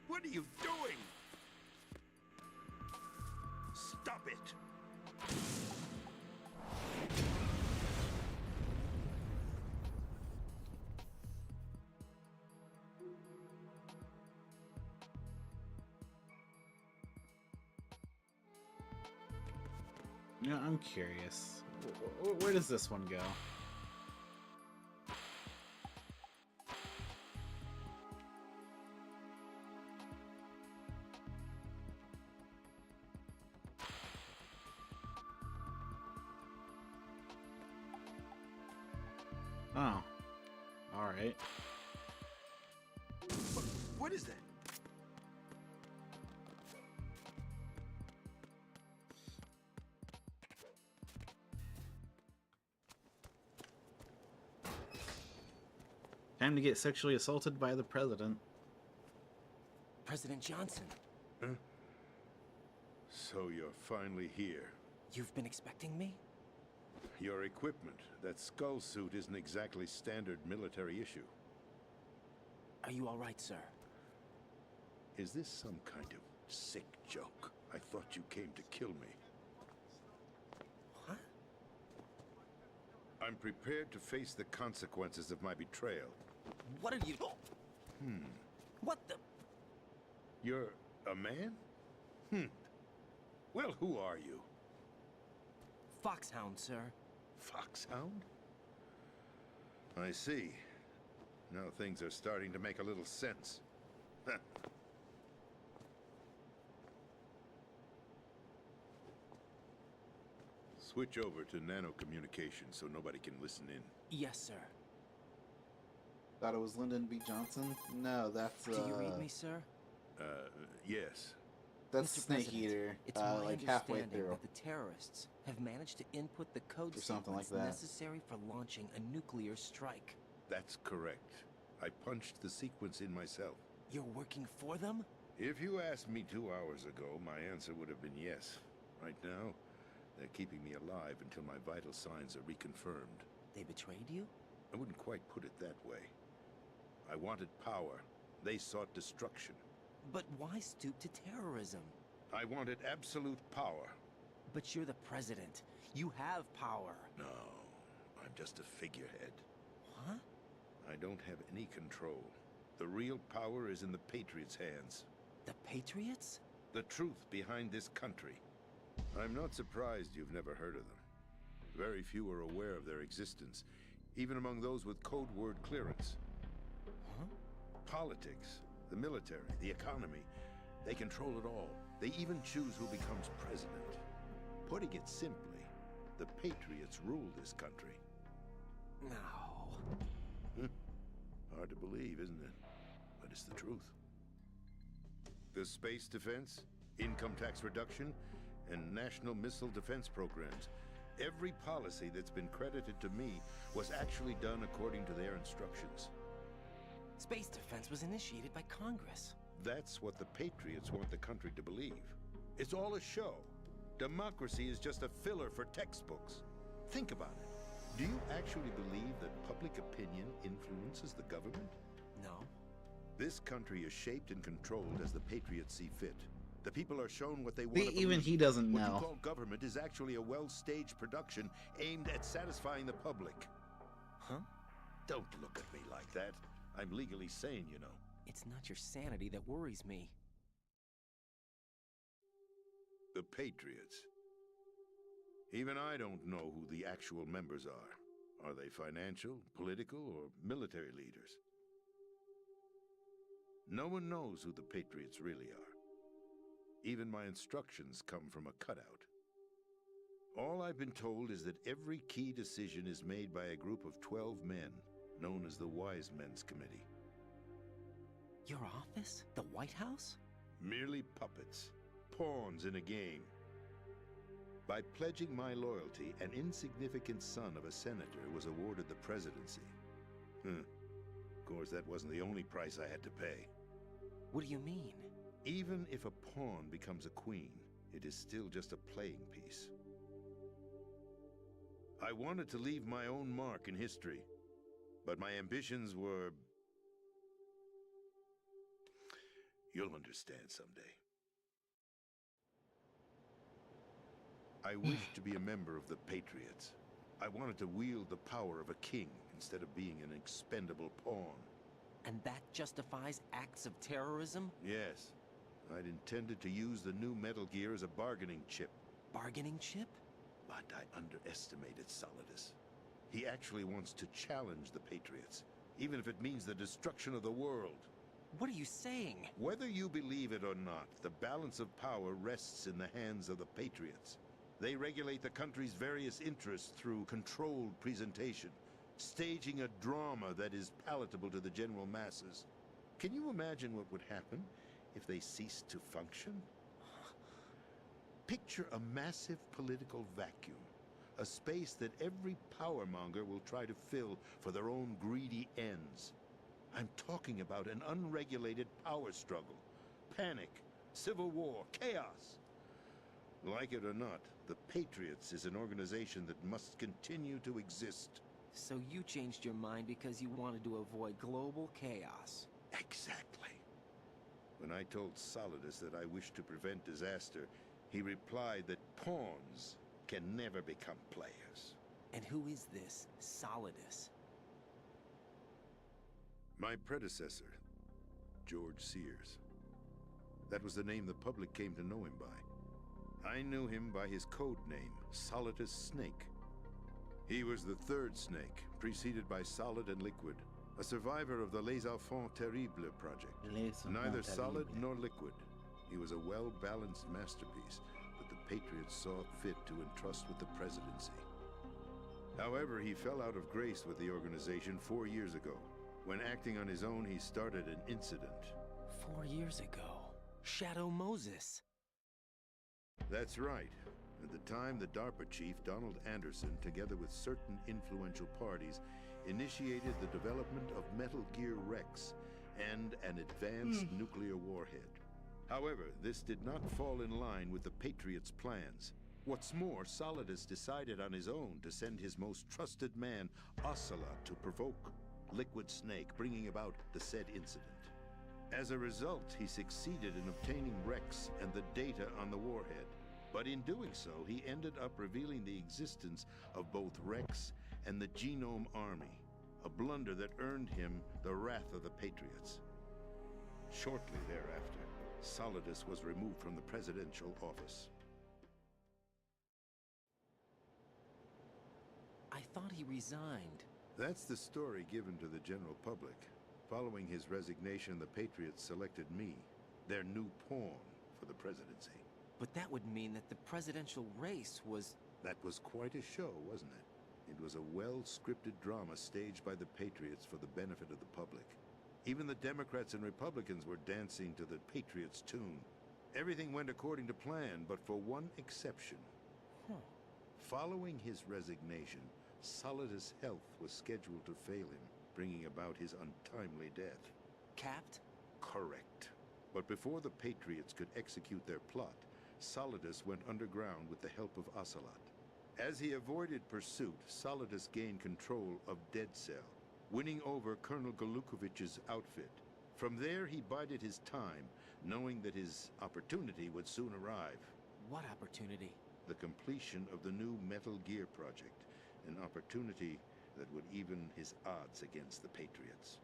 Speaker 17: What are you doing? Stop it!
Speaker 1: You know, I'm curious. Where does this one go? Oh. Alright.
Speaker 17: What is that?
Speaker 1: Time to get sexually assaulted by the president.
Speaker 3: President Johnson.
Speaker 17: Huh? So you're finally here.
Speaker 3: You've been expecting me?
Speaker 17: Your equipment, that skull suit isn't exactly standard military issue.
Speaker 3: Are you all right, sir?
Speaker 17: Is this some kind of sick joke? I thought you came to kill me.
Speaker 3: What?
Speaker 17: I'm prepared to face the consequences of my betrayal.
Speaker 3: What are you...
Speaker 17: Hmm.
Speaker 3: What the...
Speaker 17: You're a man? Well, who are you?
Speaker 3: Foxhound, sir.
Speaker 17: Foxhound? I see. Now things are starting to make a little sense. Switch over to nano-communication so nobody can listen in.
Speaker 3: Yes, sir.
Speaker 1: Thought it was Lyndon B. Johnson? No, that's
Speaker 3: Do you read me, sir?
Speaker 17: Yes.
Speaker 1: That's
Speaker 3: Mr.
Speaker 1: Snake
Speaker 3: President,
Speaker 1: Eater.
Speaker 3: It's my
Speaker 1: Like halfway
Speaker 3: understanding
Speaker 1: through.
Speaker 3: that the terrorists have managed to input the code
Speaker 1: Or something
Speaker 3: sequence
Speaker 1: like that.
Speaker 3: necessary for launching a nuclear strike.
Speaker 17: That's correct. I punched the sequence in myself.
Speaker 3: You're working for them?
Speaker 17: If you asked me 2 hours ago, my answer would have been yes. Right now, they're keeping me alive until my vital signs are reconfirmed.
Speaker 3: They betrayed you?
Speaker 17: I wouldn't quite put it that way. I wanted power. They sought destruction.
Speaker 3: But why stoop to terrorism?
Speaker 17: I wanted absolute power.
Speaker 3: But you're the president. You have power.
Speaker 17: No, I'm just a figurehead.
Speaker 3: What?
Speaker 17: I don't have any control. The real power is in the Patriots' hands.
Speaker 3: The Patriots?
Speaker 17: The truth behind this country. I'm not surprised you've never heard of them. Very few are aware of their existence, even among those with code word clearance.
Speaker 3: Huh?
Speaker 17: Politics, the military, the economy, they control it all. They even choose who becomes president. Putting it simply, the Patriots rule this country.
Speaker 3: No.
Speaker 17: Hard to believe, isn't it? But it's the truth. The space defense, income tax reduction, and national missile defense programs. Every policy that's been credited to me was actually done according to their instructions.
Speaker 3: Space defense was initiated by Congress.
Speaker 17: That's what the Patriots want the country to believe. It's all a show. Democracy is just a filler for textbooks. Think about it. Do you actually believe that public opinion influences the government?
Speaker 3: No.
Speaker 17: This country is shaped and controlled as the Patriots see fit. The people are shown what they want to believe.
Speaker 1: Even he doesn't
Speaker 17: What you
Speaker 1: know.
Speaker 17: call government is actually a well-staged production aimed at satisfying the public.
Speaker 3: Huh?
Speaker 17: Don't look at me like that. I'm legally sane, you know.
Speaker 3: It's not your sanity that worries me.
Speaker 17: The Patriots. Even I don't know who the actual members are. Are they financial, political, or military leaders? No one knows who the Patriots really are. Even my instructions come from a cutout. All I've been told is that every key decision is made by a group of 12 men, known as the Wise Men's Committee.
Speaker 3: Your office? The White House?
Speaker 17: Merely puppets, pawns in a game. By pledging my loyalty, an insignificant son of a senator was awarded the presidency. Of course, that wasn't the only price I had to pay.
Speaker 3: What do you mean?
Speaker 17: Even if a pawn becomes a queen, it is still just a playing piece. I wanted to leave my own mark in history, but my ambitions were... You'll understand someday. I wished to be a member of the Patriots. I wanted to wield the power of a king instead of being an expendable pawn.
Speaker 3: And that justifies acts of terrorism?
Speaker 17: Yes. I'd intended to use the new Metal Gear as a bargaining chip.
Speaker 3: Bargaining chip?
Speaker 17: But I underestimated Solidus. He actually wants to challenge the Patriots, even if it means the destruction of the world.
Speaker 3: What are you saying?
Speaker 17: Whether you believe it or not, the balance of power rests in the hands of the Patriots. They regulate the country's various interests through controlled presentation, staging a drama that is palatable to the general masses. Can you imagine what would happen if they ceased to function? Picture a massive political vacuum, a space that every powermonger will try to fill for their own greedy ends. I'm talking about an unregulated power struggle, panic, civil war, chaos. Like it or not, the Patriots is an organization that must continue to exist.
Speaker 3: So you changed your mind because you wanted to avoid global chaos.
Speaker 17: Exactly. When I told Solidus that I wished to prevent disaster, he replied that pawns can never become players.
Speaker 3: And who is this Solidus?
Speaker 17: My predecessor, George Sears. That was the name the public came to know him by. I knew him by his code name, Solidus Snake. He was the third Snake, preceded by Solid and Liquid, a survivor of the Les Enfants Terribles project. Neither solid nor liquid. He was a well-balanced masterpiece that the Patriots saw fit to entrust with the presidency. However, he fell out of grace with the organization 4 years ago. When acting on his own, he started an incident.
Speaker 3: 4 years ago. Shadow Moses.
Speaker 17: That's right. At the time, the DARPA chief, Donald Anderson, together with certain influential parties, initiated the development of Metal Gear Rex and an advanced nuclear warhead. However, this did not fall in line with the Patriots' plans. What's more, Solidus decided on his own to send his most trusted man, Ocelot, to provoke Liquid Snake, bringing about the said incident. As a result, he succeeded in obtaining Rex and the data on the warhead. But in doing so, he ended up revealing the existence of both Rex and the Genome Army, a blunder that earned him the wrath of the Patriots. Shortly thereafter, Solidus was removed from the presidential office.
Speaker 3: I thought he resigned.
Speaker 17: That's the story given to the general public. Following his resignation, the Patriots selected me, their new pawn, for the presidency.
Speaker 3: But that would mean that the presidential race was...
Speaker 17: That was quite a show, wasn't it? It was a well-scripted drama staged by the Patriots for the benefit of the public. Even the Democrats and Republicans were dancing to the Patriots' tune. Everything went according to plan, but for one exception. Following his resignation, Solidus' health was scheduled to fail him, bringing about his untimely death.
Speaker 3: Capped?
Speaker 17: Correct. But before the Patriots could execute their plot, Solidus went underground with the help of Ocelot. As he avoided pursuit, Solidus gained control of Dead Cell, winning over Colonel Golukovich's outfit. From there, he bided his time, knowing that his opportunity would soon arrive.
Speaker 3: What opportunity?
Speaker 17: The completion of the new Metal Gear project, an opportunity that would even his odds against the Patriots.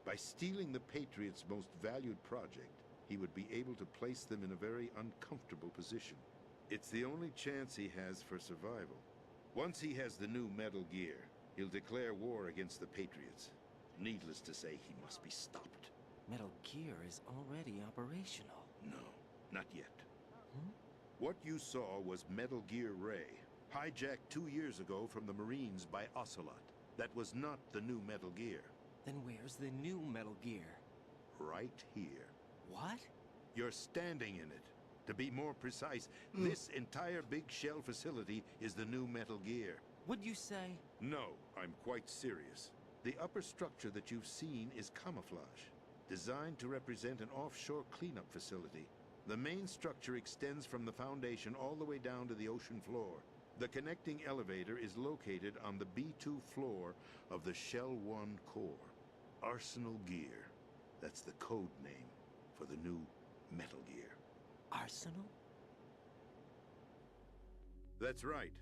Speaker 17: By stealing the Patriots' most valued project, he would be able to place them in a very uncomfortable position. It's the only chance he has for survival. Once he has the new Metal Gear, he'll declare war against the Patriots. Needless to say, he must be stopped.
Speaker 3: Metal Gear is already operational.
Speaker 17: No, not yet. What you saw was Metal Gear Ray, hijacked 2 years ago from the Marines by Ocelot. That was not the new Metal Gear.
Speaker 3: Then where's the new Metal Gear?
Speaker 17: Right here.
Speaker 3: What?
Speaker 17: You're standing in it. To be more precise, this entire big shell facility is the new Metal Gear.
Speaker 3: Would you say?
Speaker 17: No, I'm quite serious. The upper structure that you've seen is camouflage, designed to represent an offshore cleanup facility. The main structure extends from the foundation all the way down to the ocean floor. The connecting elevator is located on the B2 floor of the Shell 1 core. Arsenal Gear. That's the code name for the new Metal Gear.
Speaker 3: Arsenal?
Speaker 17: That's right.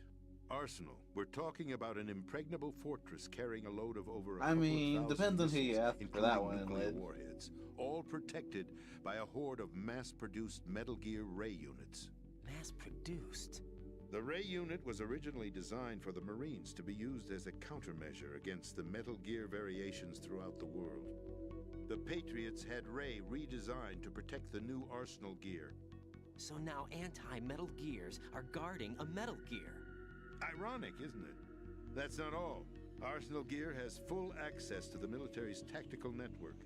Speaker 17: Arsenal. We're talking about an impregnable fortress carrying a load of over
Speaker 1: I mean, depends on who you ask for that one.
Speaker 17: Nuclear warheads, all protected by a horde of mass-produced Metal Gear Ray units.
Speaker 3: Mass-produced?
Speaker 17: The Ray unit was originally designed for the Marines to be used as a countermeasure against the Metal Gear variations throughout the world. The Patriots had Ray redesigned to protect the new Arsenal Gear.
Speaker 3: So now anti-Metal Gears are guarding a Metal Gear.
Speaker 17: Ironic, isn't it? That's not all. Arsenal Gear has full access to the military's tactical network,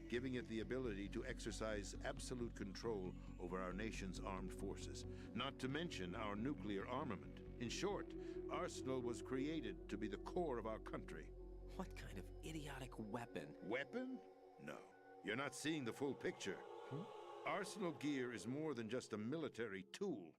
Speaker 17: giving it the ability to exercise absolute control over our nation's armed forces, not to mention our nuclear armament. In short, Arsenal was created to be the core of our country.
Speaker 3: What kind of idiotic weapon?
Speaker 17: Weapon? No. You're not seeing the full picture. Arsenal Gear is more than just a military tool.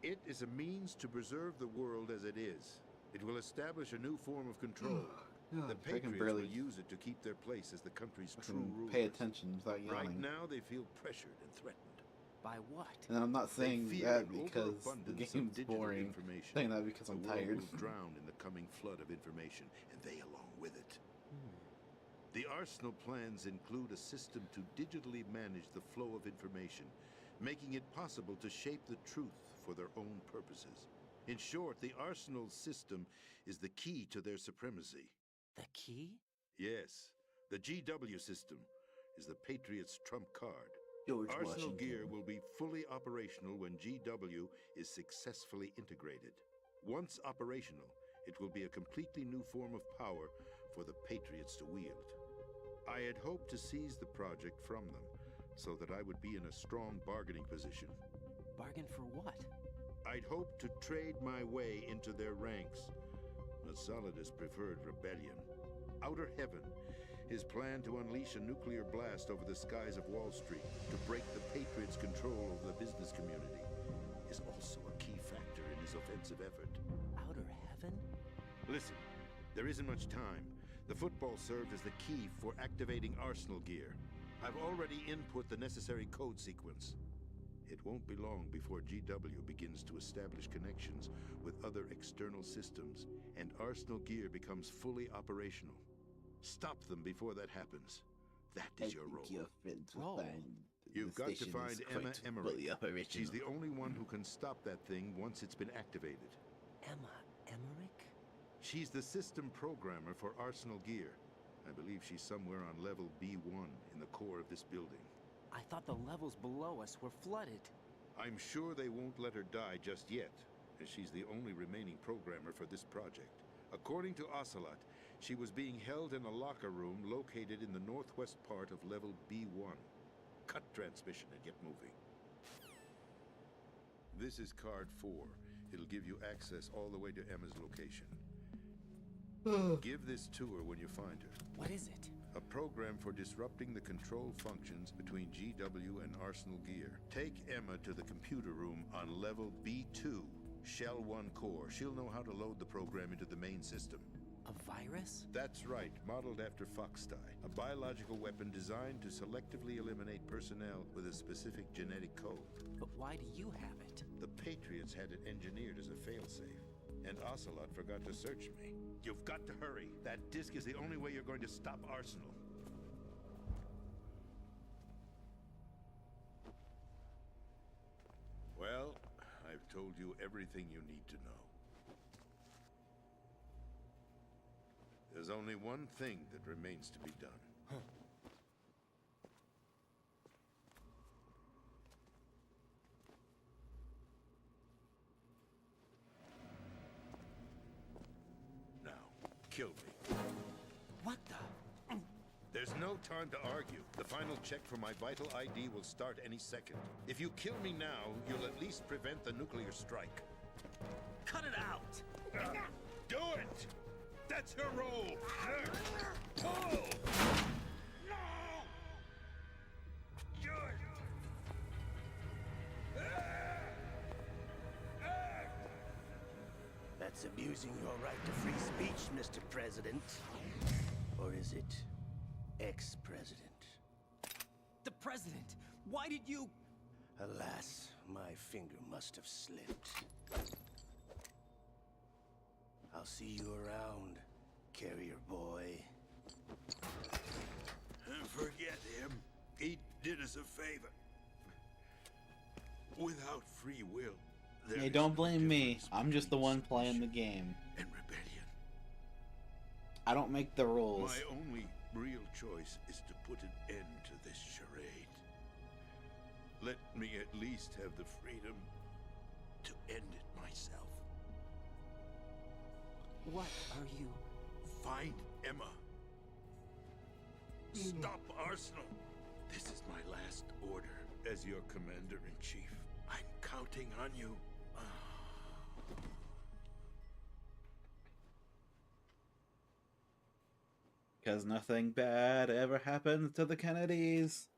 Speaker 17: It is a means to preserve the world as it is. It will establish a new form of control. The Patriots will use it to keep their place as the country's true rulers.
Speaker 1: Pay attention without yelling.
Speaker 17: Right now, they feel pressured and threatened.
Speaker 3: By what?
Speaker 1: And I'm not saying that because the game's boring. I'm saying that because I'm tired.
Speaker 17: The world will drown in the coming flood of information, and they along with it. The Arsenal plans include a system to digitally manage the flow of information, making it possible to shape the truth for their own purposes. In short, the Arsenal system is the key to their supremacy.
Speaker 3: The key?
Speaker 17: Yes, the GW system is the Patriots' trump card.
Speaker 13: George
Speaker 17: Arsenal
Speaker 13: Washington.
Speaker 17: gear will be fully operational when GW is successfully integrated. Once operational, it will be a completely new form of power for the Patriots to wield. I had hoped to seize the project from them, so that I would be in a strong bargaining position.
Speaker 3: Bargain for what?
Speaker 17: I'd hoped to trade my way into their ranks, but Solidus preferred rebellion. Outer Heaven, his plan to unleash a nuclear blast over the skies of Wall Street to break the Patriots' control over the business community, is also a key factor in his offensive effort.
Speaker 3: Outer Heaven?
Speaker 17: Listen, there isn't much time. The football served as the key for activating Arsenal gear. I've already input the necessary code sequence. It won't be long before GW begins to establish connections with other external systems, and Arsenal gear becomes fully operational. Stop them before that happens. That is your role.
Speaker 13: Your friends will find
Speaker 17: You've
Speaker 13: the
Speaker 17: got to
Speaker 13: station
Speaker 17: find
Speaker 13: is
Speaker 17: Emma
Speaker 13: quite
Speaker 17: Emmerich.
Speaker 13: fully operational.
Speaker 17: She's the only one who can stop that thing once it's been activated.
Speaker 3: Emma Emmerich?
Speaker 17: She's the system programmer for Arsenal gear. I believe she's somewhere on level B1 in the core of this building.
Speaker 3: I thought the levels below us were flooded.
Speaker 17: I'm sure they won't let her die just yet, as she's the only remaining programmer for this project. According to Ocelot, she was being held in a locker room located in the northwest part of level B1. Cut transmission and get moving. This is card 4. It'll give you access all the way to Emma's location. Give this to her when you find her.
Speaker 3: What is it?
Speaker 17: A program for disrupting the control functions between GW and Arsenal gear. Take Emma to the computer room on level B2, Shell 1 core. She'll know how to load the program into the main system.
Speaker 3: A virus?
Speaker 17: That's right, modeled after Foxdie, a biological weapon designed to selectively eliminate personnel with a specific genetic code.
Speaker 3: But why do you have it?
Speaker 17: The Patriots had it engineered as a failsafe, and Ocelot forgot to search me. You've got to hurry. That disk is the only way you're going to stop Arsenal. Well, I've told you everything you need to know. There's only one thing that remains to be done. Now, kill me.
Speaker 3: What the?
Speaker 17: There's no time to argue. The final check for my vital ID will start any second. If you kill me now, you'll at least prevent the nuclear strike.
Speaker 3: Cut it out!
Speaker 17: Do it! That's her role! Pull!
Speaker 10: That's abusing your right to free speech, Mr. President. Or is it ex-president?
Speaker 3: The president! Why did you...
Speaker 10: Alas, my finger must have slipped. I'll see you around, carrier boy.
Speaker 6: Forget him. He did us a favor. Without free will, there
Speaker 1: Hey,
Speaker 6: is
Speaker 1: don't
Speaker 6: no
Speaker 1: blame me.
Speaker 6: difference
Speaker 1: I'm just the
Speaker 6: between
Speaker 1: one playing the
Speaker 6: submission
Speaker 1: game.
Speaker 6: and rebellion.
Speaker 1: I don't make the rules.
Speaker 6: My only real choice is to put an end to this charade. Let me at least have the freedom to end it myself.
Speaker 3: What are you...
Speaker 6: Find Emma. Stop Arsenal. This is my last order as your commander-in-chief. I'm counting on you.
Speaker 1: Because nothing bad ever happens to the Kennedys.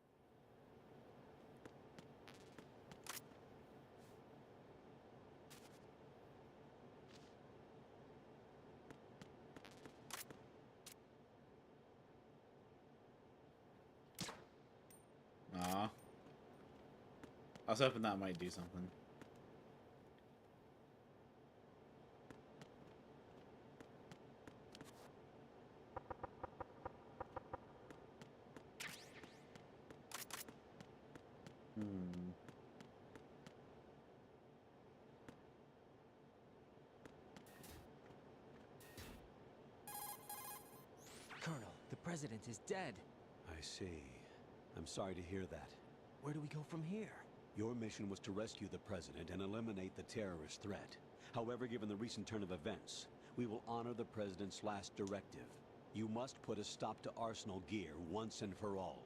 Speaker 1: Aw. I was hoping that might do something.
Speaker 3: president is dead.
Speaker 2: I see. I'm sorry to hear that.
Speaker 3: Where do we go from here?
Speaker 2: Your mission was to rescue the president and eliminate the terrorist threat. However, given the recent turn of events, we will honor the president's last directive. You must put a stop to Arsenal Gear once and for all.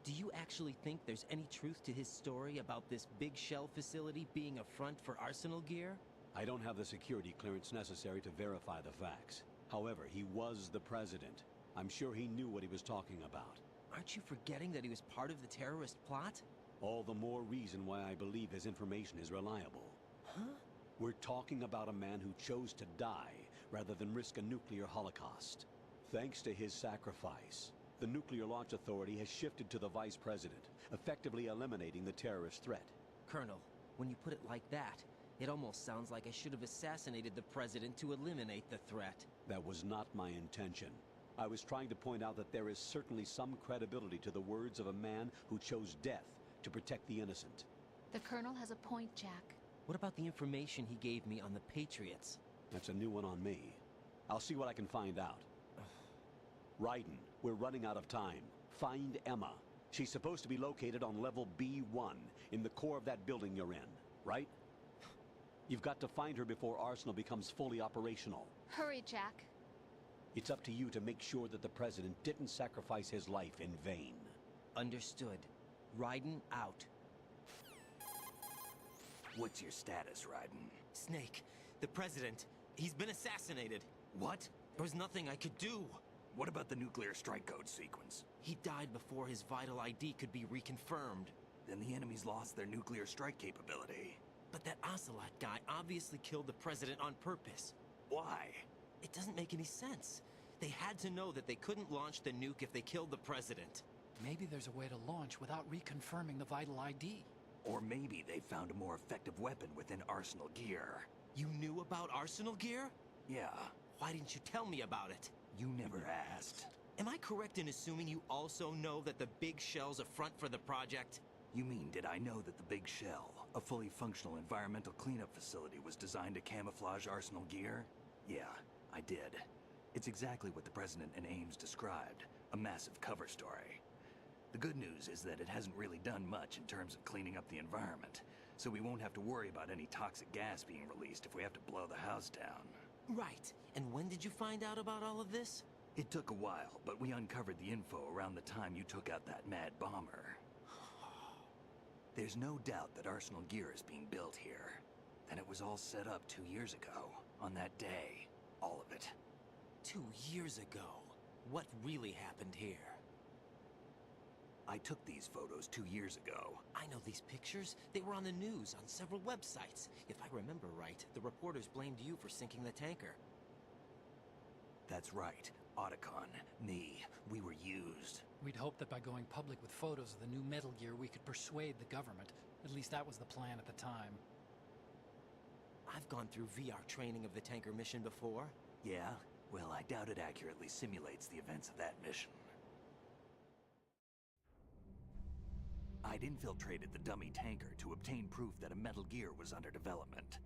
Speaker 3: Do you actually think there's any truth to his story about this big shell facility being a front for Arsenal Gear?
Speaker 2: I don't have the security clearance necessary to verify the facts. However, he was the president. I'm sure he knew what he was talking about.
Speaker 3: Aren't you forgetting that he was part of the terrorist plot?
Speaker 2: All the more reason why I believe his information is reliable.
Speaker 3: Huh?
Speaker 2: We're talking about a man who chose to die rather than risk a nuclear holocaust. Thanks to his sacrifice, the Nuclear Launch Authority has shifted to the Vice President, effectively eliminating the terrorist threat.
Speaker 3: Colonel, when you put it like that, it almost sounds like I should have assassinated the President to eliminate the threat.
Speaker 2: That was not my intention. I was trying to point out that there is certainly some credibility to the words of a man who chose death to protect the innocent.
Speaker 5: The Colonel has a point, Jack.
Speaker 3: What about the information he gave me on the Patriots?
Speaker 2: That's a new one on me. I'll see what I can find out. Raiden, we're running out of time. Find Emma. She's supposed to be located on level B1, in the core of that building you're in, right? You've got to find her before Arsenal becomes fully operational.
Speaker 5: Hurry, Jack.
Speaker 2: It's up to you to make sure that the President didn't sacrifice his life in vain.
Speaker 3: Understood. Raiden out.
Speaker 4: What's your status, Raiden?
Speaker 3: Snake, the President, he's been assassinated.
Speaker 4: What?
Speaker 3: There was nothing I could do.
Speaker 4: What about the nuclear strike code sequence?
Speaker 3: He died before his vital ID could be reconfirmed.
Speaker 4: Then the enemy's lost their nuclear strike capability.
Speaker 3: But that Ocelot guy obviously killed the President on purpose.
Speaker 4: Why?
Speaker 3: It doesn't make any sense. They had to know that they couldn't launch the nuke if they killed the President.
Speaker 16: Maybe there's a way to launch without reconfirming the vital ID.
Speaker 4: Or maybe they found a more effective weapon within Arsenal Gear.
Speaker 3: You knew about Arsenal Gear?
Speaker 4: Yeah.
Speaker 3: Why didn't you tell me about it?
Speaker 4: You never asked.
Speaker 3: Am I correct in assuming you also know that the Big Shell's a front for the project?
Speaker 4: You mean, did I know that the Big Shell, a fully functional environmental cleanup facility, was designed to camouflage Arsenal Gear? Yeah, I did. It's exactly what the President and Ames described, a massive cover story. The good news is that it hasn't really done much in terms of cleaning up the environment, so we won't have to worry about any toxic gas being released if we have to blow the house down.
Speaker 3: Right. And when did you find out about all of this?
Speaker 4: It took a while, but we uncovered the info around the time you took out that mad bomber. There's no doubt that Arsenal Gear is being built here. And it was all set up 2 years ago, on that day. All of it.
Speaker 3: 2 years ago? What really happened here?
Speaker 4: I took these photos 2 years ago.
Speaker 3: I know these pictures. They were on the news, on several websites. If I remember right, the reporters blamed you for sinking the tanker.
Speaker 4: That's right. Otacon, me, we were used.
Speaker 16: We'd hoped that by going public with photos of the new Metal Gear, we could persuade the government. At least that was the plan at the time.
Speaker 3: I've gone through VR training of the tanker mission before.
Speaker 4: Yeah? Well, I doubt it accurately simulates the events of that mission. I'd infiltrated the dummy tanker to obtain proof that a Metal Gear was under development.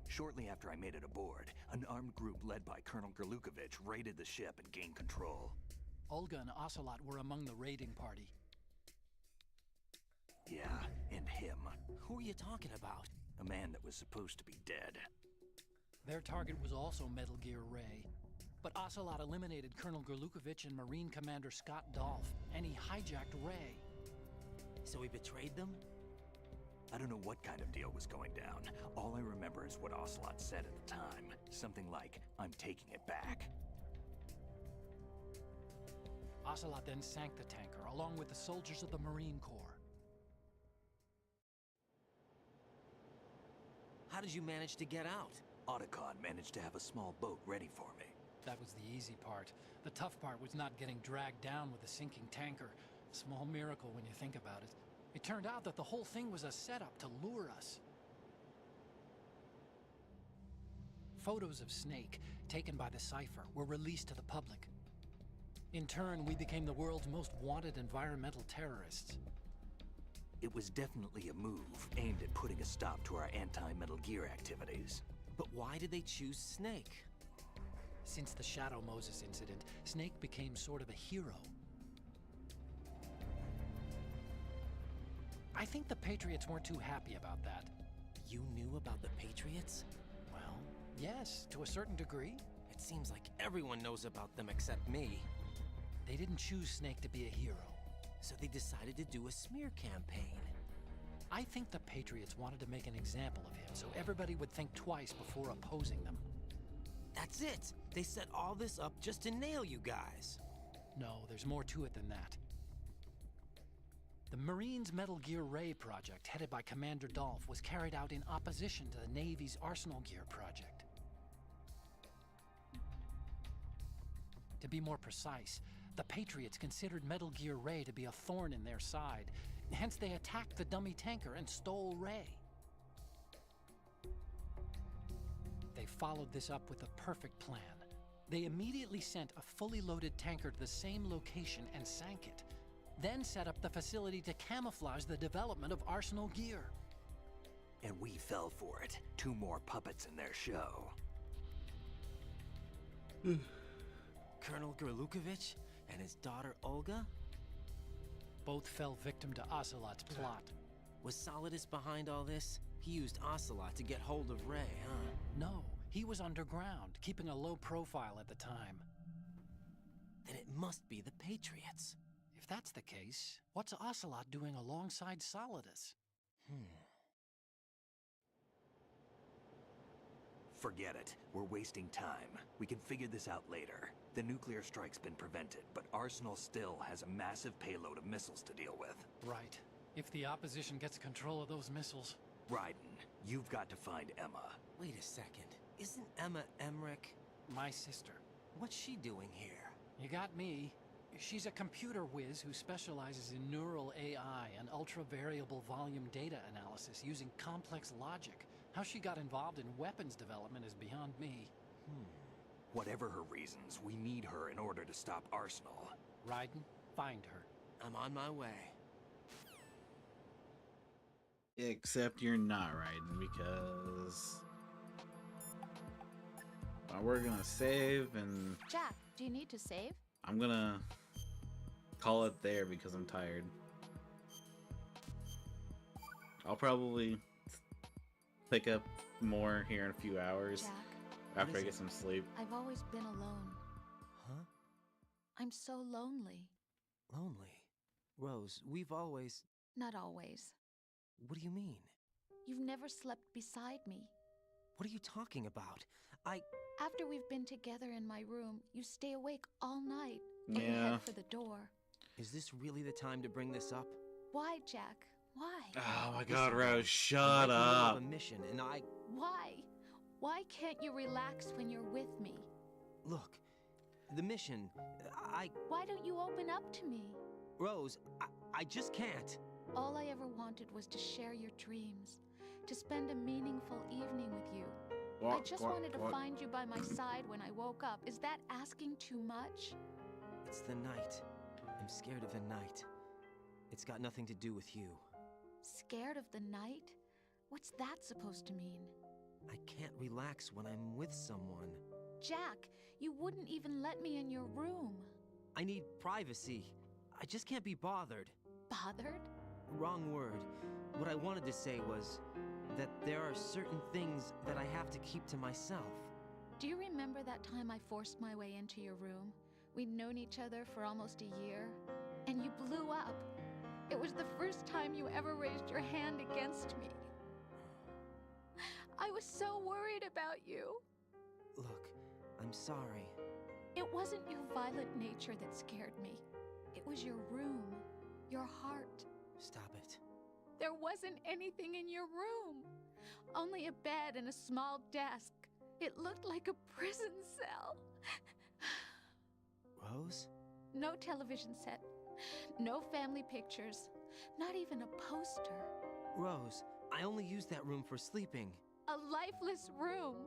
Speaker 4: Shortly after I made it aboard, an armed group led by Colonel Gerlukovich raided the ship and gained control.
Speaker 16: Olga and Ocelot were among the raiding party.
Speaker 4: Yeah, and him.
Speaker 3: Who are you talking about?
Speaker 4: A man that was supposed to be dead.
Speaker 16: Their target was also Metal Gear Ray. But Ocelot eliminated Colonel Gerlukovich and Marine Commander Scott Dolph, and he hijacked Ray.
Speaker 3: So he betrayed them?
Speaker 4: I don't know what kind of deal was going down. All I remember is what Ocelot said at the time. Something like, "I'm taking it back."
Speaker 16: Ocelot then sank the tanker, along with the soldiers of the Marine Corps.
Speaker 3: How did you manage to get out?
Speaker 4: Otacon managed to have a small boat ready for me.
Speaker 16: That was the easy part. The tough part was not getting dragged down with a sinking tanker. A small miracle when you think about it. It turned out that the whole thing was a setup to lure us. Photos of Snake, taken by the Cypher, were released to the public. In turn, we became the world's most wanted environmental terrorists.
Speaker 4: It was definitely a move aimed at putting a stop to our anti-Metal Gear activities.
Speaker 3: But why did they choose Snake?
Speaker 16: Since the Shadow Moses incident, Snake became sort of a hero. I think the Patriots weren't too happy about that.
Speaker 3: You knew about the Patriots?
Speaker 16: Well, yes, to a certain degree.
Speaker 3: It seems like everyone knows about them except me.
Speaker 16: They didn't choose Snake to be a hero.
Speaker 3: So they decided to do a smear campaign.
Speaker 16: I think the Patriots wanted to make an example of him so everybody would think twice before opposing them.
Speaker 3: That's it! They set all this up just to nail you guys.
Speaker 16: No, there's more to it than that. The Marines' Metal Gear Ray project, headed by Commander Dolph, was carried out in opposition to the Navy's Arsenal Gear project. To be more precise, the Patriots considered Metal Gear Ray to be a thorn in their side. Hence, they attacked the dummy tanker and stole Ray. They followed this up with a perfect plan. They immediately sent a fully loaded tanker to the same location and sank it. Then set up the facility to camouflage the development of Arsenal Gear.
Speaker 4: And we fell for it. 2 more puppets in their show.
Speaker 3: Colonel Gerlukovich and his daughter Olga?
Speaker 16: Both fell victim to Ocelot's plot.
Speaker 3: Was Solidus behind all this? He used Ocelot to get hold of Ray, huh?
Speaker 16: No, he was underground, keeping a low profile at the time.
Speaker 3: Then it must be the Patriots.
Speaker 16: If that's the case, what's Ocelot doing alongside Solidus?
Speaker 4: Forget it. We're wasting time. We can figure this out later. The nuclear strike's been prevented, but Arsenal still has a massive payload of missiles to deal with.
Speaker 16: Right. If the opposition gets control of those missiles...
Speaker 4: Raiden, you've got to find Emma.
Speaker 3: Wait a second. Isn't Emma Emmerich...
Speaker 16: my sister?
Speaker 3: What's she doing here?
Speaker 16: You got me. She's a computer whiz who specializes in neural AI and ultra-variable volume data analysis using complex logic. How she got involved in weapons development is beyond me.
Speaker 4: Whatever her reasons, we need her in order to stop Arsenal.
Speaker 16: Raiden, find her.
Speaker 3: I'm on my way.
Speaker 1: Except you're not, Raiden, because... we're gonna save and...
Speaker 5: Jack, do you need to save?
Speaker 1: I'm gonna call it there because I'm tired. I'll probably pick up more here in a few hours.
Speaker 5: Jack,
Speaker 1: after I get some sleep.
Speaker 5: I've always been alone.
Speaker 3: Huh?
Speaker 5: I'm so lonely.
Speaker 3: Lonely? Rose, we've always...
Speaker 5: Not always.
Speaker 3: What do you mean?
Speaker 5: You've never slept beside me.
Speaker 3: What are you talking about?
Speaker 5: After we've been together in my room, you stay awake all night and you
Speaker 1: Yeah.
Speaker 5: head for the door.
Speaker 3: Is this really the time to bring this up?
Speaker 5: Why, Jack? Why?
Speaker 1: Oh my god,
Speaker 3: Listen,
Speaker 1: Rose,
Speaker 3: I'm
Speaker 1: shut
Speaker 3: right in the middle
Speaker 1: up.
Speaker 3: of a mission and
Speaker 5: Why? Why can't you relax when you're with me?
Speaker 3: Look, the mission,
Speaker 5: Why don't you open up to me?
Speaker 3: Rose, I just can't.
Speaker 5: All I ever wanted was to share your dreams, to spend a meaningful evening with you. I just wanted to find you by my side when I woke up. Is that asking too much?
Speaker 3: It's the night. I'm scared of the night. It's got nothing to do with you.
Speaker 5: Scared of the night? What's that supposed to mean?
Speaker 3: I can't relax when I'm with someone.
Speaker 5: Jack, you wouldn't even let me in your room.
Speaker 3: I need privacy. I just can't be bothered.
Speaker 5: Bothered?
Speaker 3: Wrong word. What I wanted to say was that there are certain things that I have to keep to myself.
Speaker 5: Do you remember that time I forced my way into your room? We'd known each other for almost a year, and you blew up. It was the first time you ever raised your hand against me. I was so worried about you.
Speaker 3: Look, I'm sorry.
Speaker 5: It wasn't your violent nature that scared me. It was your room, your heart.
Speaker 3: Stop it.
Speaker 5: There wasn't anything in your room. Only a bed and a small desk. It looked like a prison cell.
Speaker 3: Rose?
Speaker 5: No television set. No family pictures. Not even a poster.
Speaker 3: Rose, I only use that room for sleeping.
Speaker 5: A lifeless room.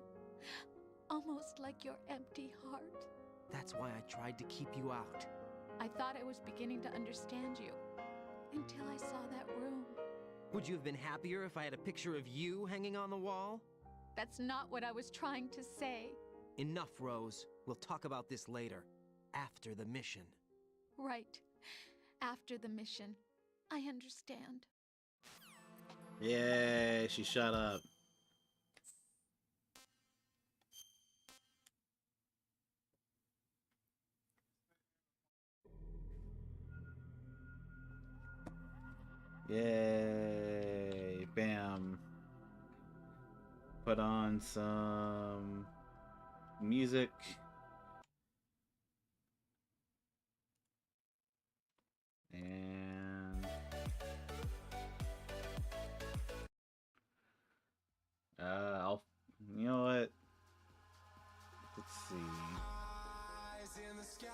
Speaker 5: Almost like your empty heart.
Speaker 3: That's why I tried to keep you out.
Speaker 5: I thought I was beginning to understand you. Until I saw that room.
Speaker 3: Would you have been happier if I had a picture of you hanging on the wall?
Speaker 5: That's not what I was trying to say.
Speaker 3: Enough, Rose. We'll talk about this later. After the mission.
Speaker 5: Right. After the mission. I understand.
Speaker 1: Yay, she shut up. Yay, bam. Put on some music. And you know what? Let's see.
Speaker 18: Eyes in the sky,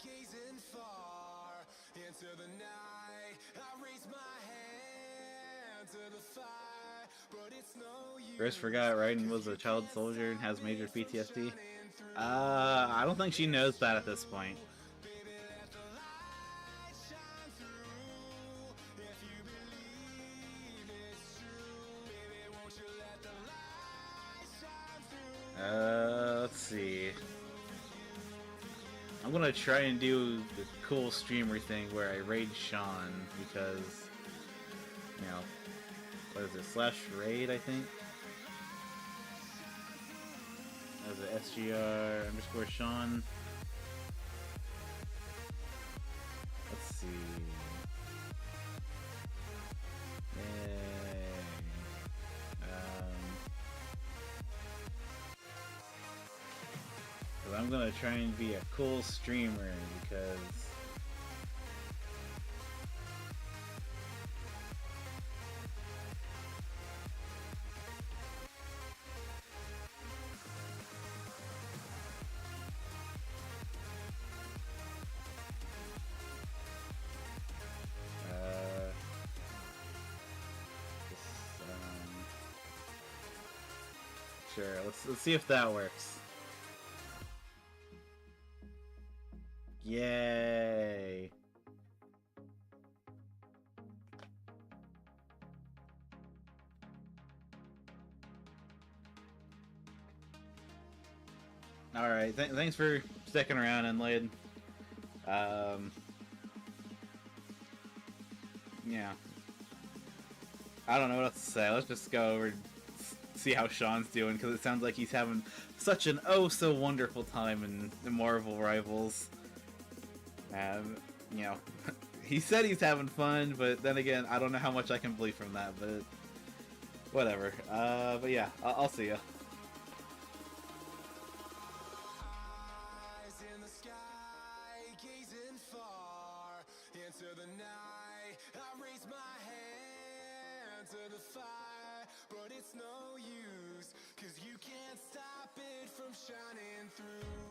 Speaker 18: gazing far into the night. I raise my hand to the fire, but it's no use.
Speaker 1: Chris forgot Raiden was a child soldier and has major PTSD. I don't think she knows that at this point. Let's see. I'm gonna try and do the cool streamer thing where I raid Sean because, you know, what is it? /raid, I think. As a SGR_Sean. Let's see. Yay. I'm gonna try and be a cool streamer because sure, let's see if that works. Yay! Alright, thanks for sticking around, Enlaid. Yeah. I don't know what else to say. Let's just go over and see how Sean's doing, because it sounds like he's having such an oh-so-wonderful time in the Marvel Rivals. You know, he said he's having fun, but then again, I don't know how much I can believe from that, but whatever. But yeah, I'll see ya.
Speaker 18: Eyes in the sky, gazing far into the night. I raise my hand to the fire, but it's no use, 'cause you can't stop it from shining through.